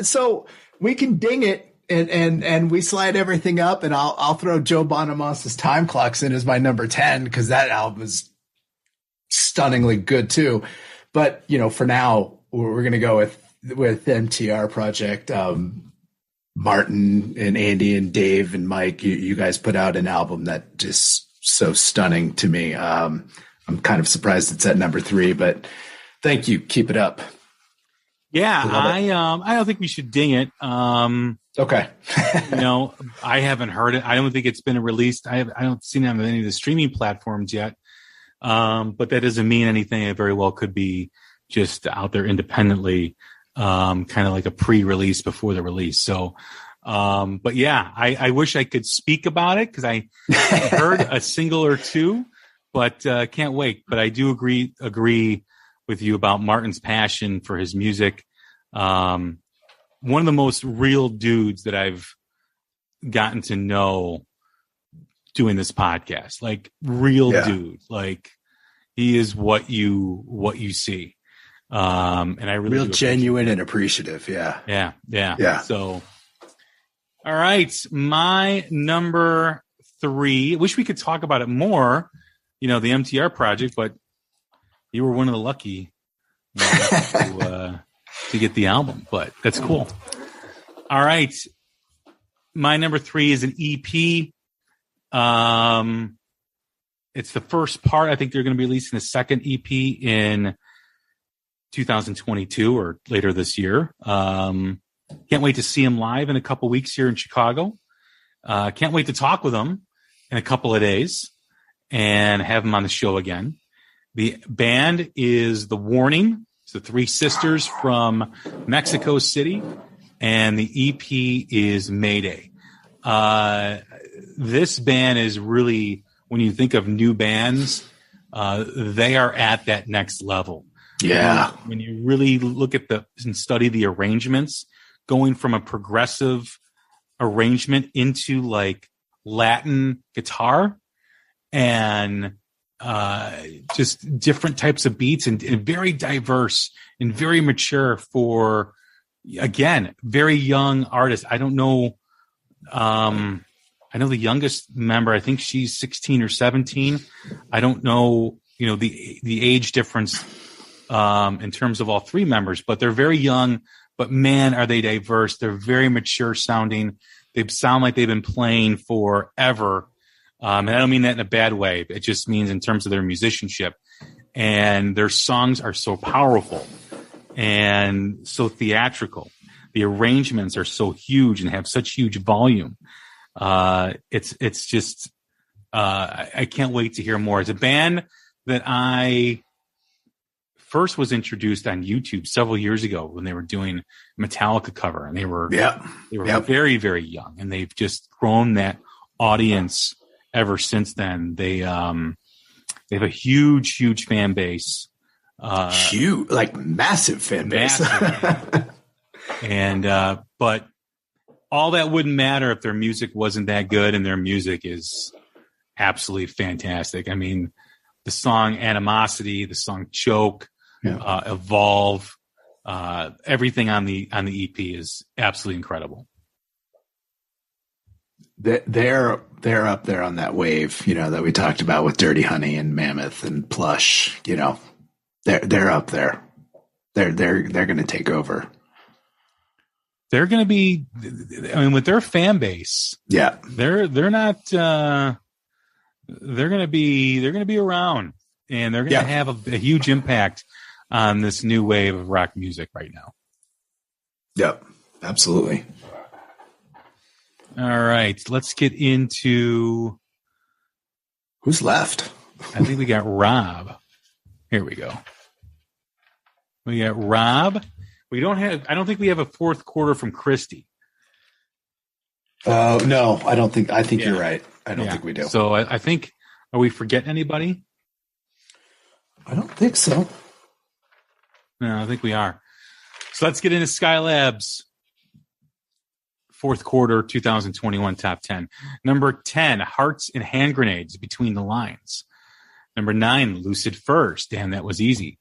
So we can ding it and we slide everything up, and I'll throw Joe Bonamassa' Time Clocks in as my number 10 because that album is stunningly good too. But you know, for now, we're going to go with MTR Project. Martin and Andy and Dave and Mike, you guys put out an album that just so stunning to me. I'm kind of surprised it's at number 3, but thank you. Keep it up. Yeah, I don't think we should ding it. Okay. You know, I haven't heard it. I don't think it's been released. I don't see it on any of the streaming platforms yet. But that doesn't mean anything. It very well could be just out there independently, kind of like a pre-release before the release. So, but yeah, I wish I could speak about it because I heard a single or two, but can't wait. But I do agree with you about Martin's passion for his music. One of the most real dudes that I've gotten to know doing this podcast, like real dude, like he is what you see. And I really real genuine and appreciative. Yeah. So, all right. My number 3, I wish we could talk about it more, you know, the MTR Project, but you were one of the lucky to get the album, but that's cool. All right. My number 3 is an EP. It's the first part. I think they're going to be releasing a second EP in 2022 or later this year. Can't wait to see him live in a couple weeks here in Chicago. Can't wait to talk with him in a couple of days and have him on the show again. The band is The Warning. It's the 3 sisters from Mexico City, and the EP is Mayday. This band is really, when you think of new bands, they are at that next level. Yeah. When you really look at and study the arrangements, going from a progressive arrangement into like Latin guitar and just different types of beats and very diverse and very mature for, again, very young artists. I don't know. I know the youngest member, I think she's 16 or 17. I don't know, the age difference in terms of all three members, but they're very young, but man, are they diverse. They're very mature sounding. They sound like they've been playing forever. And I don't mean that in a bad way. It just means in terms of their musicianship. And their songs are so powerful and so theatrical. The arrangements are so huge and have such huge volume. It's just, I can't wait to hear more. It's a band that I first was introduced on YouTube several years ago when they were doing Metallica cover, and they were very, very young, and they've just grown that audience ever since then. They have a huge fan base, huge, like massive fan base. And, but all that wouldn't matter if their music wasn't that good, and their music is absolutely fantastic. I mean, the song Animosity, the song Choke, Evolve, everything on the EP is absolutely incredible. They're up there on that wave, that we talked about with Dirty Honey and Mammoth and Plush. They're up there. They're going to take over. They're going to be, with their fan base, they're not, they're going to be around, and they're going to have a huge impact on this new wave of rock music right now. Yep, absolutely. All right, let's get into who's left. I think we got Rob. Here we go. We got Rob. I don't think we have a fourth quarter from Christy. No, I don't think. I think you're right. I don't think we do. So I think, are we forgetting anybody? I don't think so. No, I think we are. So let's get into Skylab's fourth quarter 2021 top 10. Number 10, Hearts and Hand Grenades, Between the Lines. Number 9, Lucid Furs. Damn, that was easy.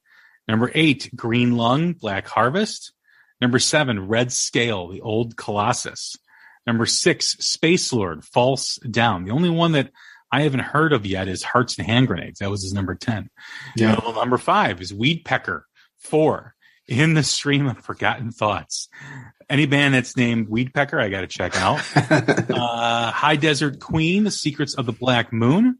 Number 8, Green Lung, Black Harvest. Number 7, Red Scale, The Old Colossus. Number 6, Space Lord, False Down. The only one that I haven't heard of yet is Hearts and Hand Grenades. That was his number 10. Yeah. Number 5 is Weed Pecker, 4, In the Stream of Forgotten Thoughts. Any band that's named Weed Pecker, I got to check out. High Desert Queen, The Secrets of the Black Moon.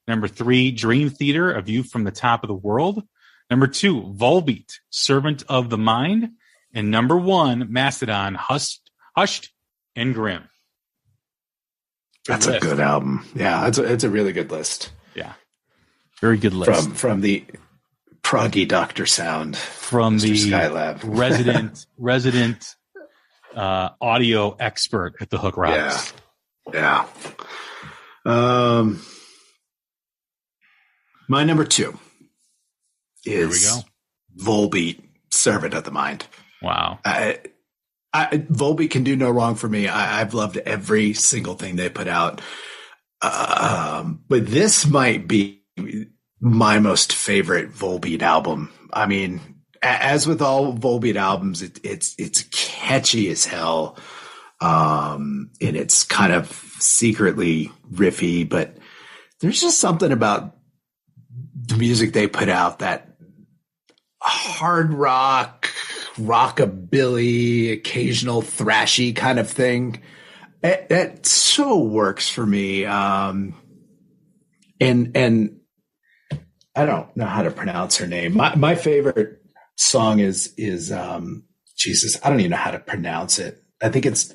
Number 3, Dream Theater, A View from the Top of the World. Number 2, Volbeat, Servant of the Mind. And number 1, Mastodon, Hushed and Grim. That's a good album. Yeah, it's a really good list. Yeah, very good list. From the proggy Doctor Sound, from Mr. the Skylab. resident audio expert at the Hook Rocks. Yeah. My number 2 is Volbeat, Servant of the Mind. Wow. Volbeat can do no wrong for me. I've loved every single thing they put out. But this might be my most favorite Volbeat album. I mean, as with all Volbeat albums, it's catchy as hell. And it's kind of secretly riffy, but there's just something about the music they put out, that hard rock, rockabilly, occasional thrashy kind of thing. It so works for me. And I don't know how to pronounce her name. My favorite song is Jesus. I don't even know how to pronounce it. I think it's,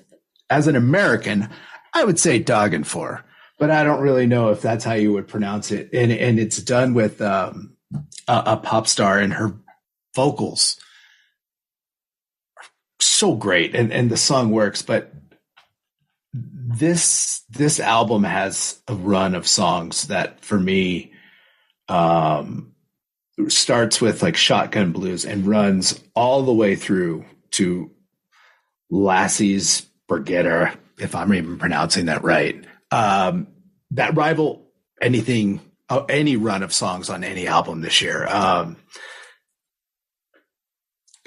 as an American, I would say Doggin' For, but I don't really know if that's how you would pronounce it. And it's done with a pop star, and her vocals are so great, and the song works. But this album has a run of songs that, for me, starts with like Shotgun Blues and runs all the way through to Lassie's Forgetter, if I'm even pronouncing that right. That anything, any run of songs on any album this year.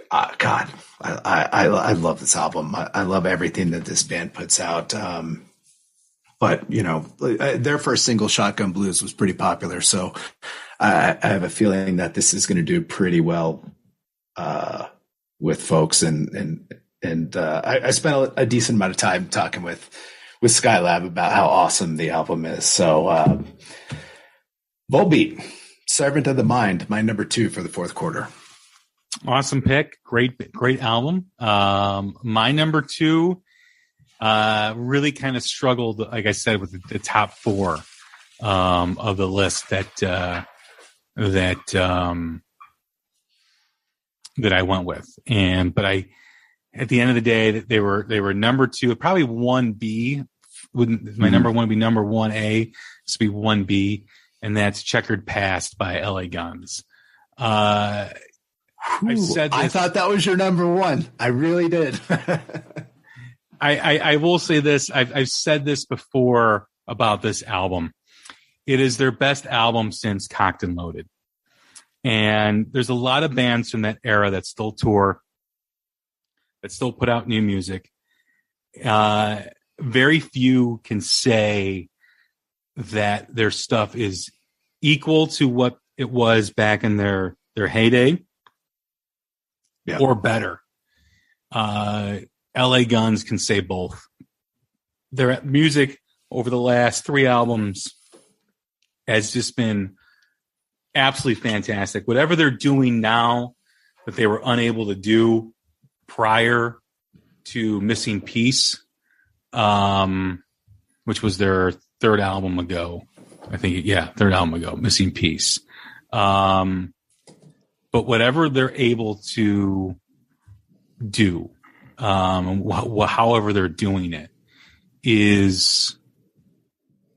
God, I love this album. I love everything that this band puts out. But their first single, Shotgun Blues, was pretty popular. So I have a feeling that this is going to do pretty well with folks. And I spent a decent amount of time talking with Skylab about how awesome the album is. So Volbeat, Servant of the Mind, my number 2 for the fourth quarter. Awesome pick. Great album. My number 2 really kind of struggled, like I said, with the top 4 of the list that I went with. But at the end of the day, they were number 2, probably 1B. Wouldn't my number 1 be number 1A? This would be 1B, and that's Checkered Past by LA Guns. I've said this. I thought that was your number 1. I really did. I will say this. I've said this before about this album. It is their best album since Cocked and Loaded. And there's a lot of bands from that era that still tour, that still put out new music. Very few can say that their stuff is equal to what it was back in their heyday, or better. LA Guns can say both. Their music over the last 3 albums has just been absolutely fantastic. Whatever they're doing now that they were unable to do prior to Missing Piece, which was their third album ago. I think, third album ago, Missing Piece. But whatever they're able to do, however they're doing it, is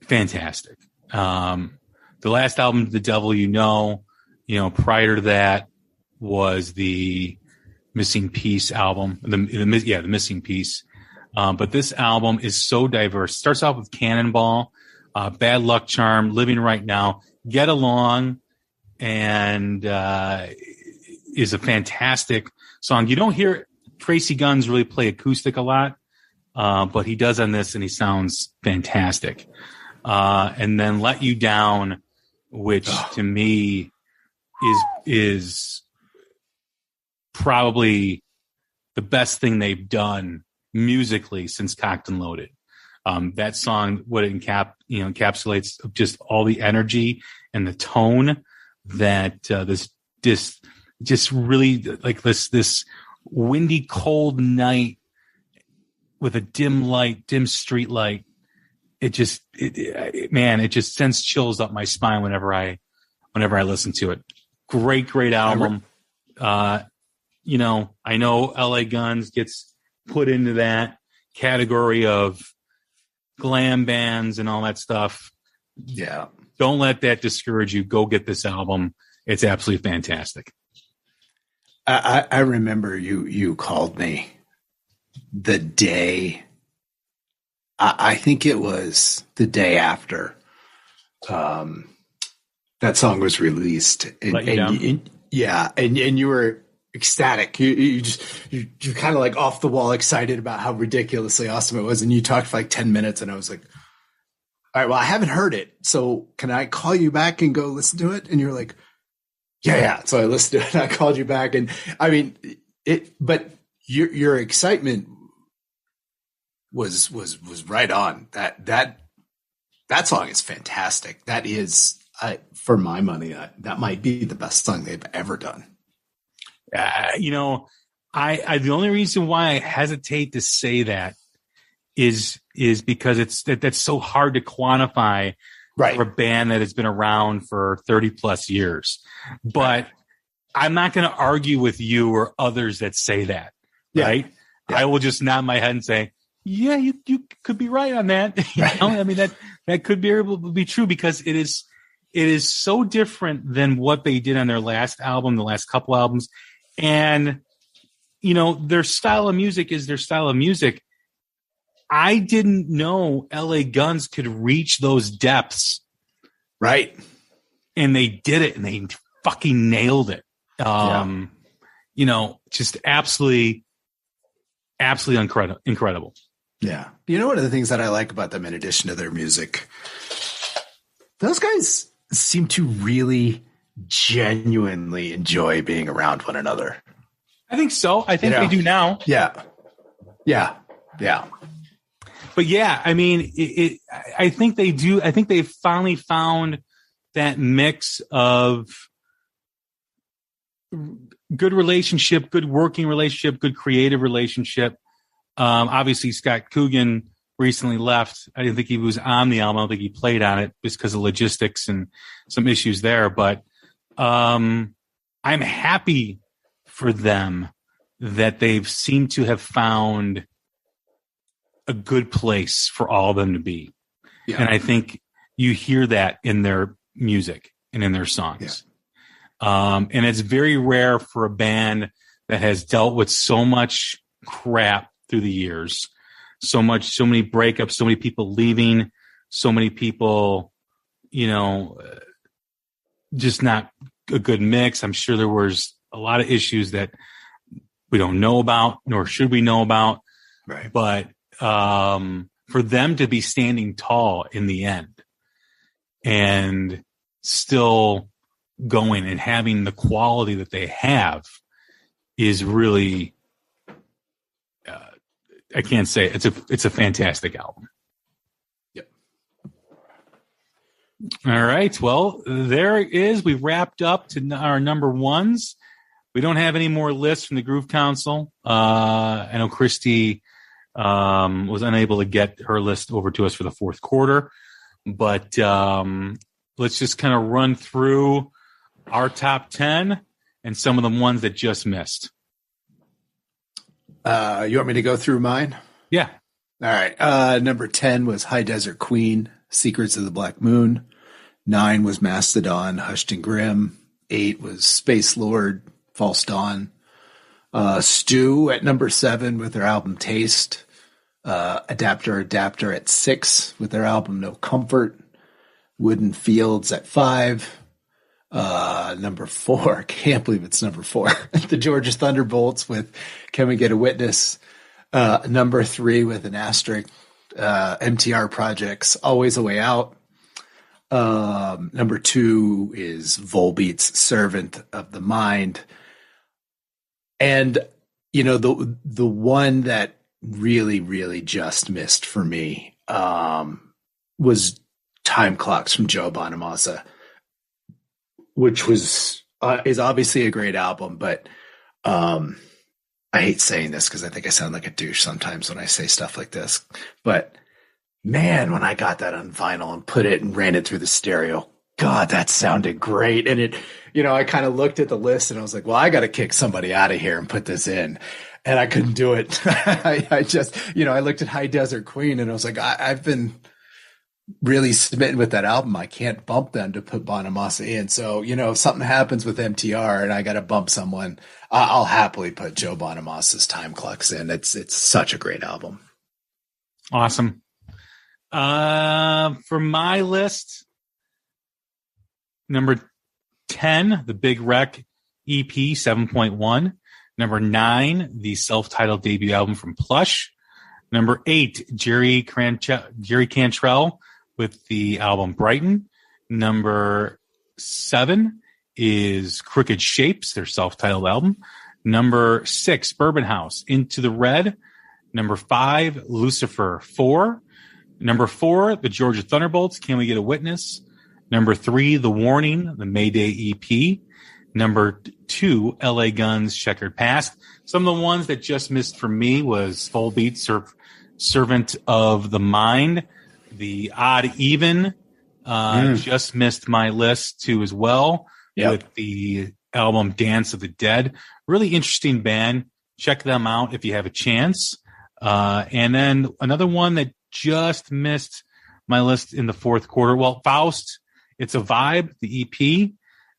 fantastic. The last album, The Devil You Know, prior to that was the Missing Piece album, the Missing Piece. But this album is so diverse. Starts off with Cannonball, Bad Luck Charm, Living Right Now, Get Along, and is a fantastic song. You don't hear Tracy Guns really play acoustic a lot, but he does on this, and he sounds fantastic. And then Let You Down, which to me is probably the best thing they've done musically since Cocked and Loaded. That song, what it encapsulates just all the energy and the tone that this really, like this windy, cold night with a dim street light. It just sends chills up my spine whenever I listen to it. Great album. I know LA Guns gets put into that category of glam bands and all that stuff. Yeah. Don't let that discourage you. Go get this album. It's absolutely fantastic. I remember you called me the day, I think it was the day after that song was released. And you were ecstatic. You kind of like off the wall excited about how ridiculously awesome it was. And you talked for like 10 minutes and I was like, all right, well, I haven't heard it. So can I call you back and go listen to it? And you're like, yeah. So I listened to it and I called you back. And I mean but your excitement was right on. That song is fantastic. That is, for my money, that might be the best song they've ever done. The only reason why I hesitate to say that is because that's so hard to quantify for a band that has been around for 30 plus years. But I'm not going to argue with you or others that say that. Yeah. Right. Yeah. I will just nod my head and say, yeah, you could be right on that. I mean, that could be able to be true because it is so different than what they did on their last album, the last couple albums. And, their style of music is their style of music. I didn't know LA Guns could reach those depths Right. And they did it, and they fucking nailed it. Just absolutely incredible. Yeah. One of the things that I like about them, in addition to their music, those guys seem to really genuinely enjoy being around one another. I think so. I think they do now. Yeah. Yeah. Yeah. But yeah, I mean, I think they do. I think they've finally found that mix of good relationship, good working relationship, good creative relationship. Obviously, Scott Coogan recently left. I didn't think he was on the album. I don't think he played on it just because of logistics and some issues there. But I'm happy for them that they've seemed to have found a good place for all of them to be. Yeah. And I think you hear that in their music and in their songs. Yeah. And it's very rare for a band that has dealt with so much crap through the years, so many breakups, so many people leaving, so many people, just not a good mix. I'm sure there was a lot of issues that we don't know about, nor should we know about. Right. But for them to be standing tall in the end and still going and having the quality that they have is really, I can't say it. It's a fantastic album. Yep. All right. Well, there it is. We've wrapped up to our number ones. We don't have any more lists from the Groove Council. I know Christy was unable to get her list over to us for the fourth quarter, but let's just kind of run through our top 10 and some of the ones that just missed. You want me to go through mine? Yeah. All right. Number 10 was High Desert Queen, Secrets of the Black Moon. 9 was Mastodon, Hushed and Grim. 8 was Space Lord, False Dawn. Stu at number 7 with their album Taste. Adapter at 6 with their album No Comfort. Wooden Fields at 5. Number 4, can't believe it's number 4. The Georgia Thunderbolts with Can We Get a Witness? Number 3 with an asterisk. MTR Projects, Always a Way Out. Number 2 is Volbeat's Servant of the Mind. And, the one that really, really just missed for me was Time Clocks from Joe Bonamassa, which is obviously a great album, but I hate saying this because I think I sound like a douche sometimes when I say stuff like this. But man, when I got that on vinyl and put it and ran it through the stereo, God, that sounded great. And it, I kind of looked at the list and I was like, well, I got to kick somebody out of here and put this in. And I couldn't do it. I just, I looked at High Desert Queen and I was like, I've been really smitten with that album. I can't bump them to put Bonamassa in. So, if something happens with MTR and I got to bump someone, I'll happily put Joe Bonamassa's Time Clocks in. It's such a great album. Awesome. For my list, number 10, the Big Wreck EP 7.1. Number 9, the self-titled debut album from Plush. Number 8, Jerry Cantrell with the album Brighton. Number 7 is Crooked Shapes, their self-titled album. Number 6, Bourbon House, Into the Red. Number 5, Lucifer 4. Number 4, the Georgia Thunderbolts, Can We Get a Witness? Number 3, The Warning, the Mayday EP. Number 2, LA Guns, Checkered Past. Some of the ones that just missed for me was Volbeat, Servant of the Mind. The Odd Even just missed my list too as well. Yep. With the album Dance of the Dead. Really interesting band. Check them out if you have a chance. And then another one that just missed my list in the fourth quarter. Well, Faust, It's a Vibe, the EP.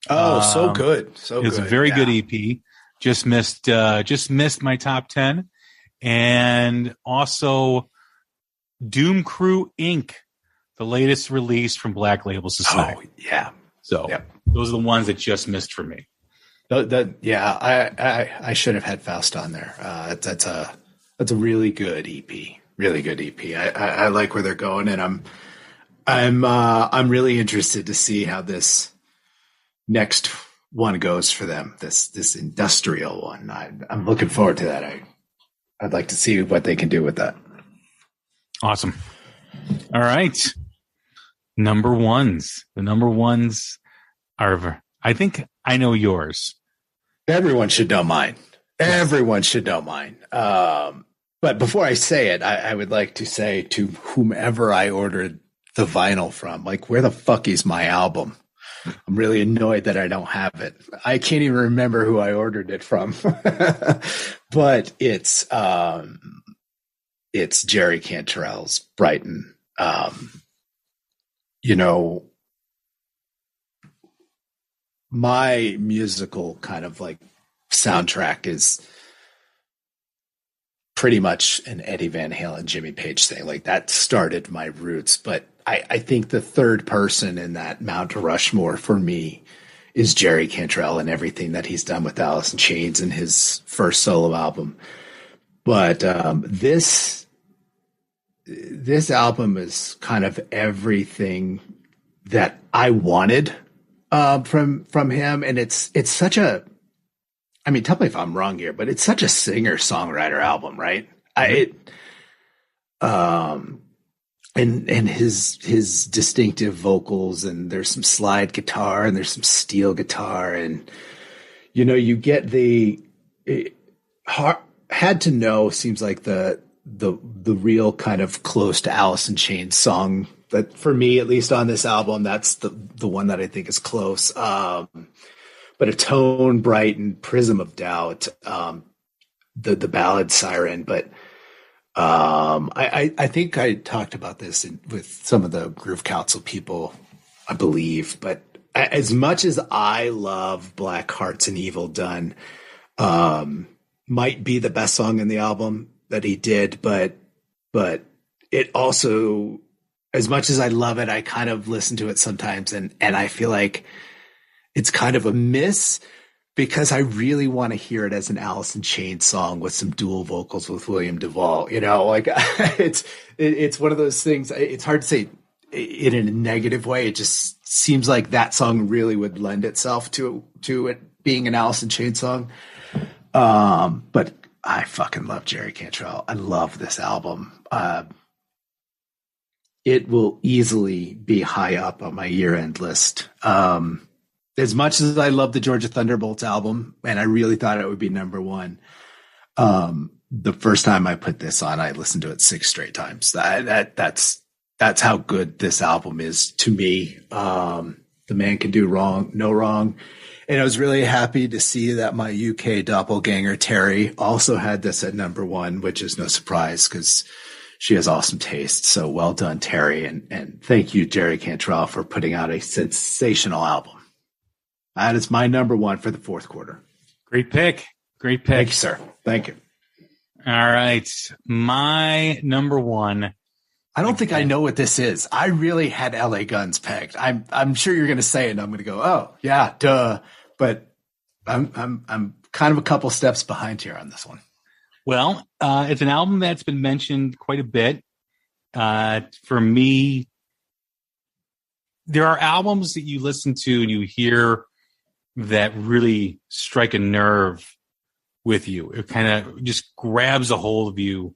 Oh, so good. So it's a very good EP. Just missed my top 10. And also Doom Crew Inc., the latest release from Black Label Society. Oh, yeah. So those are the ones that just missed for me. I should have had Faust on there. That's a really good EP. Really good EP. I like where they're going, and I'm really interested to see how this next one goes for them. This industrial one. I'm looking forward to that. I'd like to see what they can do with that. Awesome. All right. Number ones. The number ones are, I think I know yours. Everyone should know mine. Everyone should know mine. But before I say it, I would like to say to whomever I ordered the vinyl from, like, where the fuck is my album? I'm really annoyed that I don't have it. I can't even remember who I ordered it from. But it's Jerry Cantrell's Brighton. My musical kind of like soundtrack is pretty much an Eddie Van Halen, Jimmy Page thing. Like, that started my roots. But I think the third person in that Mount Rushmore for me is Jerry Cantrell and everything that he's done with Alice in Chains and his first solo album. But this album is kind of everything that I wanted from him, and it's such a, I mean, tell me if I'm wrong here, but it's such a singer-songwriter album, right? And his distinctive vocals, and there's some slide guitar and there's some steel guitar, and you get Had to Know seems like the real kind of close to Alice in Chains song that, for me, at least on this album, that's the one that I think is close. But Atone, Brighton, Prism of Doubt, the ballad Siren. But I think I talked about this with some of the Groove Council people, I believe. But as much as I love Black Hearts and Evil Done, might be the best song in the album that he did, but it also, as much as I love it, I kind of listen to it sometimes and I feel like it's kind of a miss, because I really want to hear it as an Alice in Chains song with some dual vocals with William Duvall. Like, it's one of those things. It's hard to say it in a negative way. It just seems like that song really would lend itself to it being an Alice in Chains song. But I fucking love Jerry Cantrell. I love this album. It will easily be high up on my year-end list. As much as I love the Georgia Thunderbolts album, and I really thought it would be number one, the first time I put this on, I listened to it 6 straight times. That's how good this album is to me. The man can do no wrong. And I was really happy to see that my UK doppelganger, Terry, also had this at number one, which is no surprise because she has awesome taste. So well done, Terry. And thank you, Jerry Cantrell, for putting out a sensational album. That is my number one for the fourth quarter. Great pick. Great pick. Thank you, sir. Thank you. All right. My number one. I don't think I know what this is. I really had LA Guns pegged. I'm sure you're going to say it, and I'm going to go, oh yeah, duh. But I'm kind of a couple steps behind here on this one. Well, it's an album that's been mentioned quite a bit. For me, there are albums that you listen to and you hear that really strike a nerve with you. It kind of just grabs a hold of you.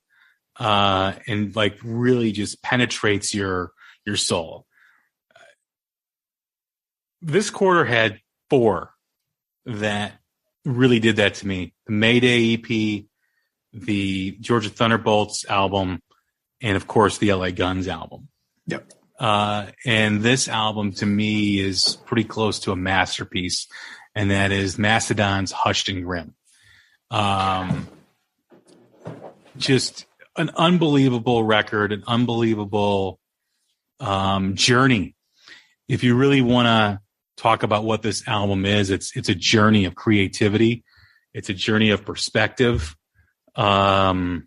And like really just penetrates your soul. This quarter had 4 that really did that to me. The Mayday EP, the Georgia Thunderbolts album, and of course the LA Guns album. Yep. And this album to me is pretty close to a masterpiece, and that is Mastodon's Hushed and Grim. Just an unbelievable record, an unbelievable journey. If you really want to talk about what this album is, it's a journey of creativity. It's a journey of perspective, journey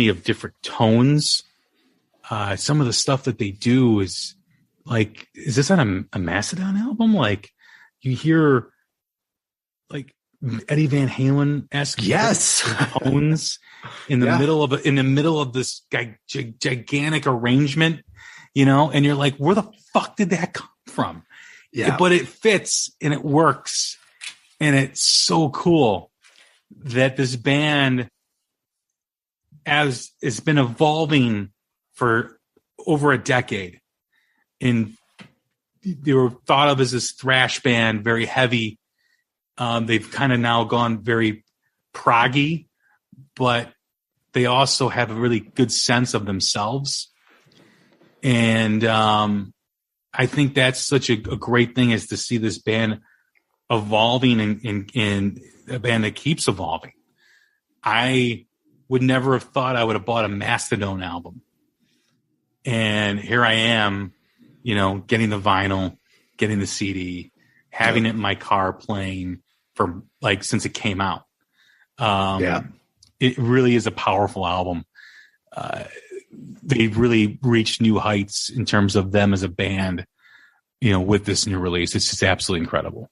of different tones, some of the stuff that they do is like, is this on a Mastodon album? Like you hear like Eddie Van Halen-esque tones in the middle of this gigantic arrangement, and you're like, where the fuck did that come from? Yeah. But it fits and it works. And it's so cool that this band has been evolving for over a decade. And they were thought of as this thrash band, very heavy. They've kind of now gone very proggy, but they also have a really good sense of themselves. And I think that's such a great thing, is to see this band evolving and a band that keeps evolving. I would never have thought I would have bought a Mastodon album. And here I am, getting the vinyl, getting the CD, having it in my car playing for since it came out. It really is a powerful album. They've really reached new heights in terms of them as a band, with this new release. It's just absolutely incredible.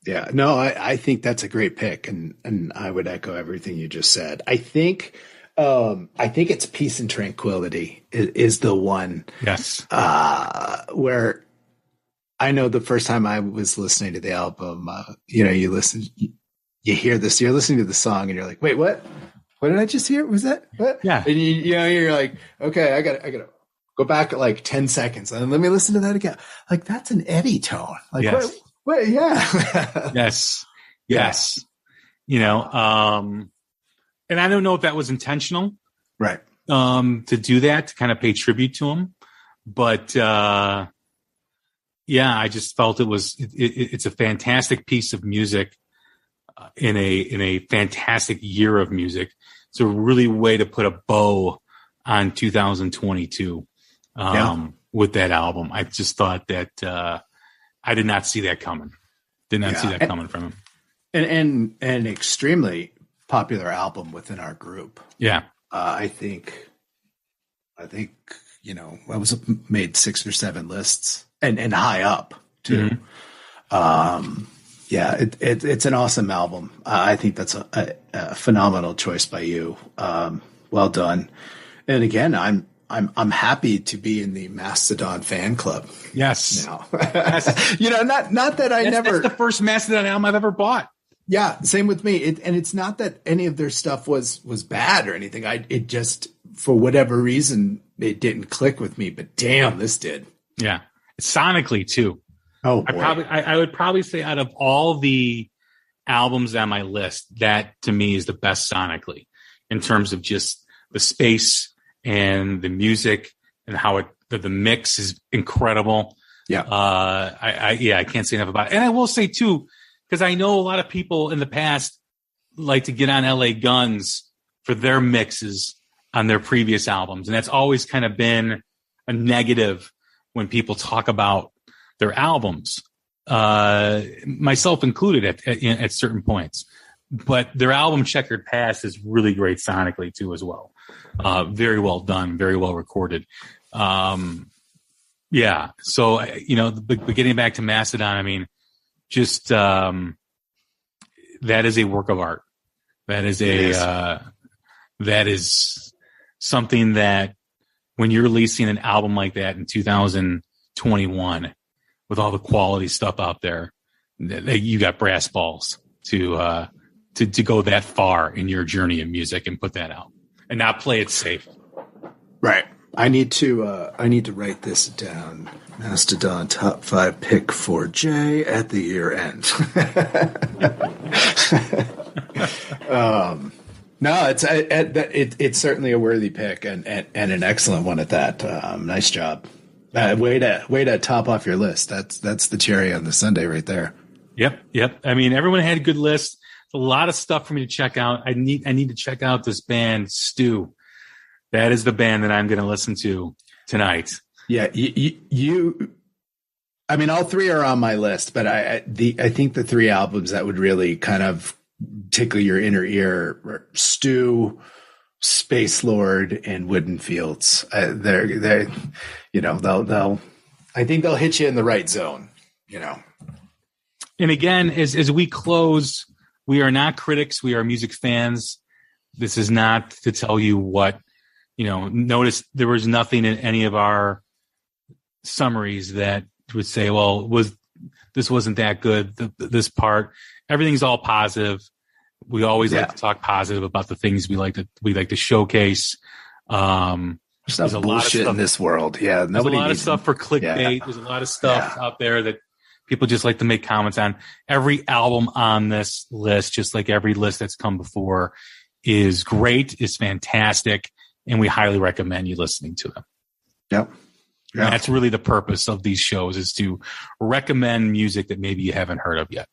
Yeah, no, I think that's a great pick, and I would echo everything you just said. I think it's Peace and Tranquility is the one. Yes. Where I know the first time I was listening to the album, you hear this, you're listening to the song, and you're like, wait, what? What did I just hear? Was that what? Yeah. And you're like, okay, I gotta go back like 10 seconds and let me listen to that again. Like, that's an Eddie tone. Like, yes. what? Yeah. Yes. And I don't know if that was intentional, right? To do that, to kind of pay tribute to him, but I just felt it's a fantastic piece of music in a fantastic year of music. It's a really way to put a bow on 2022 with that album. I just thought that I did not see that coming. Did not see that coming from him. And an extremely popular album within our group. Yeah. I think I was made 6 or 7 lists and high up too. Mm-hmm. It's an awesome album. I think that's a phenomenal choice by you. Well done. And again, I'm happy to be in the Mastodon fan club. Yes. Now. Yes. Not that that's the first Mastodon album I've ever bought. Yeah, same with me. And it's not that any of their stuff was bad or anything. It just, for whatever reason, it didn't click with me. But damn, this did. Yeah, sonically too. Oh, boy. I would probably say out of all the albums on my list, that to me is the best sonically, in terms of just the space and the music and how the mix is incredible. Yeah. I can't say enough about it. And I will say too, because I know a lot of people in the past like to get on LA Guns for their mixes on their previous albums. And that's always kind of been a negative when people talk about their albums, myself included at certain points. But their album Checkered Past is really great sonically too as well. Very well done, very well recorded. So, but getting back to Mastodon, I mean, just that is a work of art. That is something that when you're releasing an album like that in 2021 with all the quality stuff out there, you got brass balls to go that far in your journey in music and put that out and not play it safe. Right. I need to write this down. Mastodon top 5 pick for Jay at the year end. No, it's certainly a worthy pick and an excellent one at that. Nice job. Way to top off your list. That's the cherry on the sundae right there. Yep. I mean, everyone had a good list. A lot of stuff for me to check out. I need to check out this band, Stew. That is the band that I'm going to listen to tonight. Yeah, I mean, all 3 are on my list, but I think the 3 albums that would really kind of tickle your inner ear: Stew, Space Lord and Wooden Fields. They're you know, they'll I think they'll hit you in the right zone, you know. And again, as we close, we are not critics. We are music fans. This is not to tell you what, you know, notice there was nothing in any of our summaries that would say, well, this wasn't that good, this part. Everything's all positive. We always like to talk positive about the things we like to showcase. There's a bullshit in this world. Yeah, there's a lot of stuff for clickbait. There's a lot of stuff out there that people just like to make comments on. Every album on this list, just like every list that's come before, is great, is fantastic, and we highly recommend you listening to them. Yep. Yeah. And that's really the purpose of these shows, is to recommend music that maybe you haven't heard of yet.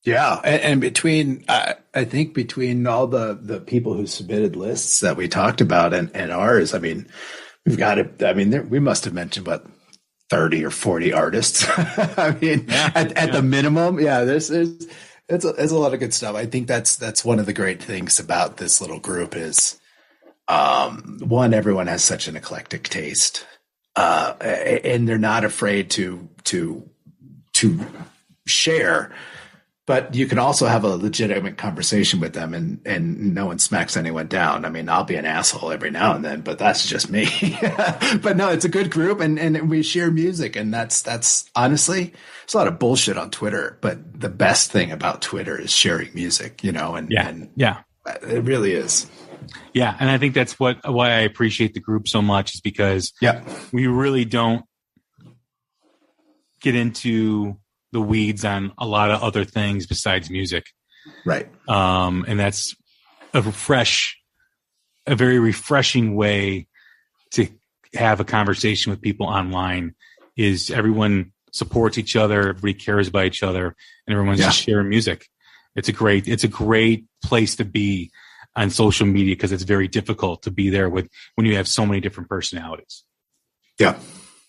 Yeah, and between I think between all the people who submitted lists that we talked about and ours, I mean, we've got it. I mean, we must have mentioned 30 or 40 artists. I mean, at the minimum, there's it's a lot of good stuff. I think that's one of the great things about this little group is, one, everyone has such an eclectic taste, and they're not afraid to share. But you can also have a legitimate conversation with them and no one smacks anyone down. I mean, I'll be an asshole every now and then, but that's just me. But no, it's a good group and we share music. And that's honestly, there's a lot of bullshit on Twitter, but the best thing about Twitter is sharing music, you know, and it really is. Yeah. And I think that's why I appreciate the group so much, is because we really don't get into the weeds on a lot of other things besides music. Right. And that's a very refreshing way to have a conversation with people online, is everyone supports each other. Everybody cares about each other, and everyone's just sharing music. It's a great place to be on social media, because it's very difficult to be there when you have so many different personalities. Yeah.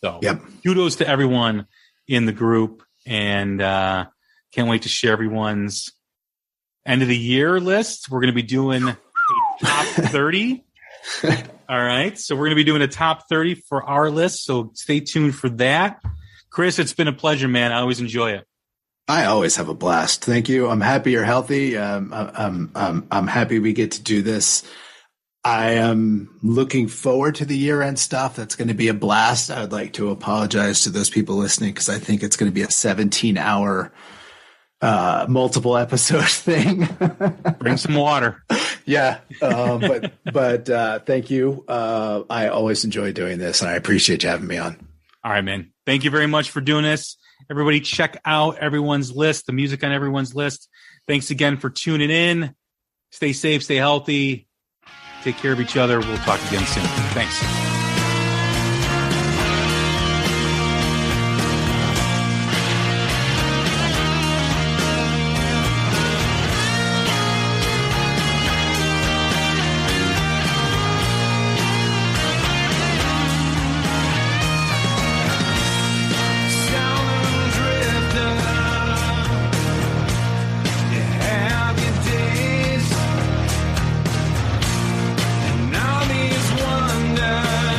So kudos to everyone in the group. And can't wait to share everyone's end of the year list. We're going to be doing a top 30. All right. So we're going to be doing a top 30 for our list. So stay tuned for that. Chris, it's been a pleasure, man. I always enjoy it. I always have a blast. Thank you. I'm happy you're healthy. I'm happy we get to do this. I am looking forward to the year-end stuff. That's going to be a blast. I would like to apologize to those people listening, because I think it's going to be a 17-hour multiple episode thing. Bring some water. Yeah. But thank you. I always enjoy doing this, and I appreciate you having me on. All right, man. Thank you very much for doing this. Everybody check out everyone's list, the music on everyone's list. Thanks again for tuning in. Stay safe, stay healthy. Take care of each other. We'll talk again soon. Thanks. Wonders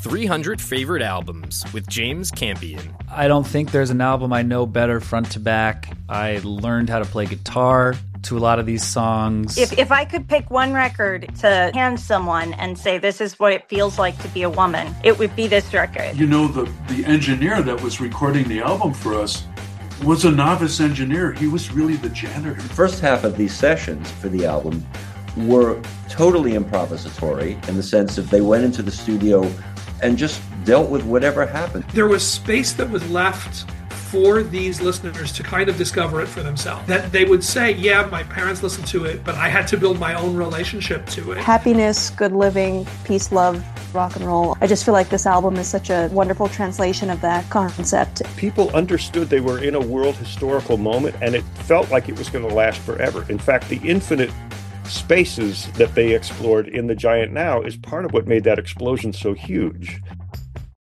300 Favorite Albums with James Campion. I don't think there's an album I know better front to back. I learned how to play guitar to a lot of these songs. If I could pick one record to hand someone and say this is what it feels like to be a woman, it would be this record. You know, the engineer that was recording the album for us was a novice engineer. He was really the janitor. The first half of these sessions for the album were totally improvisatory in the sense that they went into the studio and just dealt with whatever happened. There was space that was left for these listeners to kind of discover it for themselves. That they would say, yeah, my parents listened to it, but I had to build my own relationship to it. Happiness, good living, peace, love, rock and roll. I just feel like this album is such a wonderful translation of that concept. People understood they were in a world historical moment, and it felt like it was going to last forever. In fact, the infinite spaces that they explored in The Giant Now is part of what made that explosion so huge.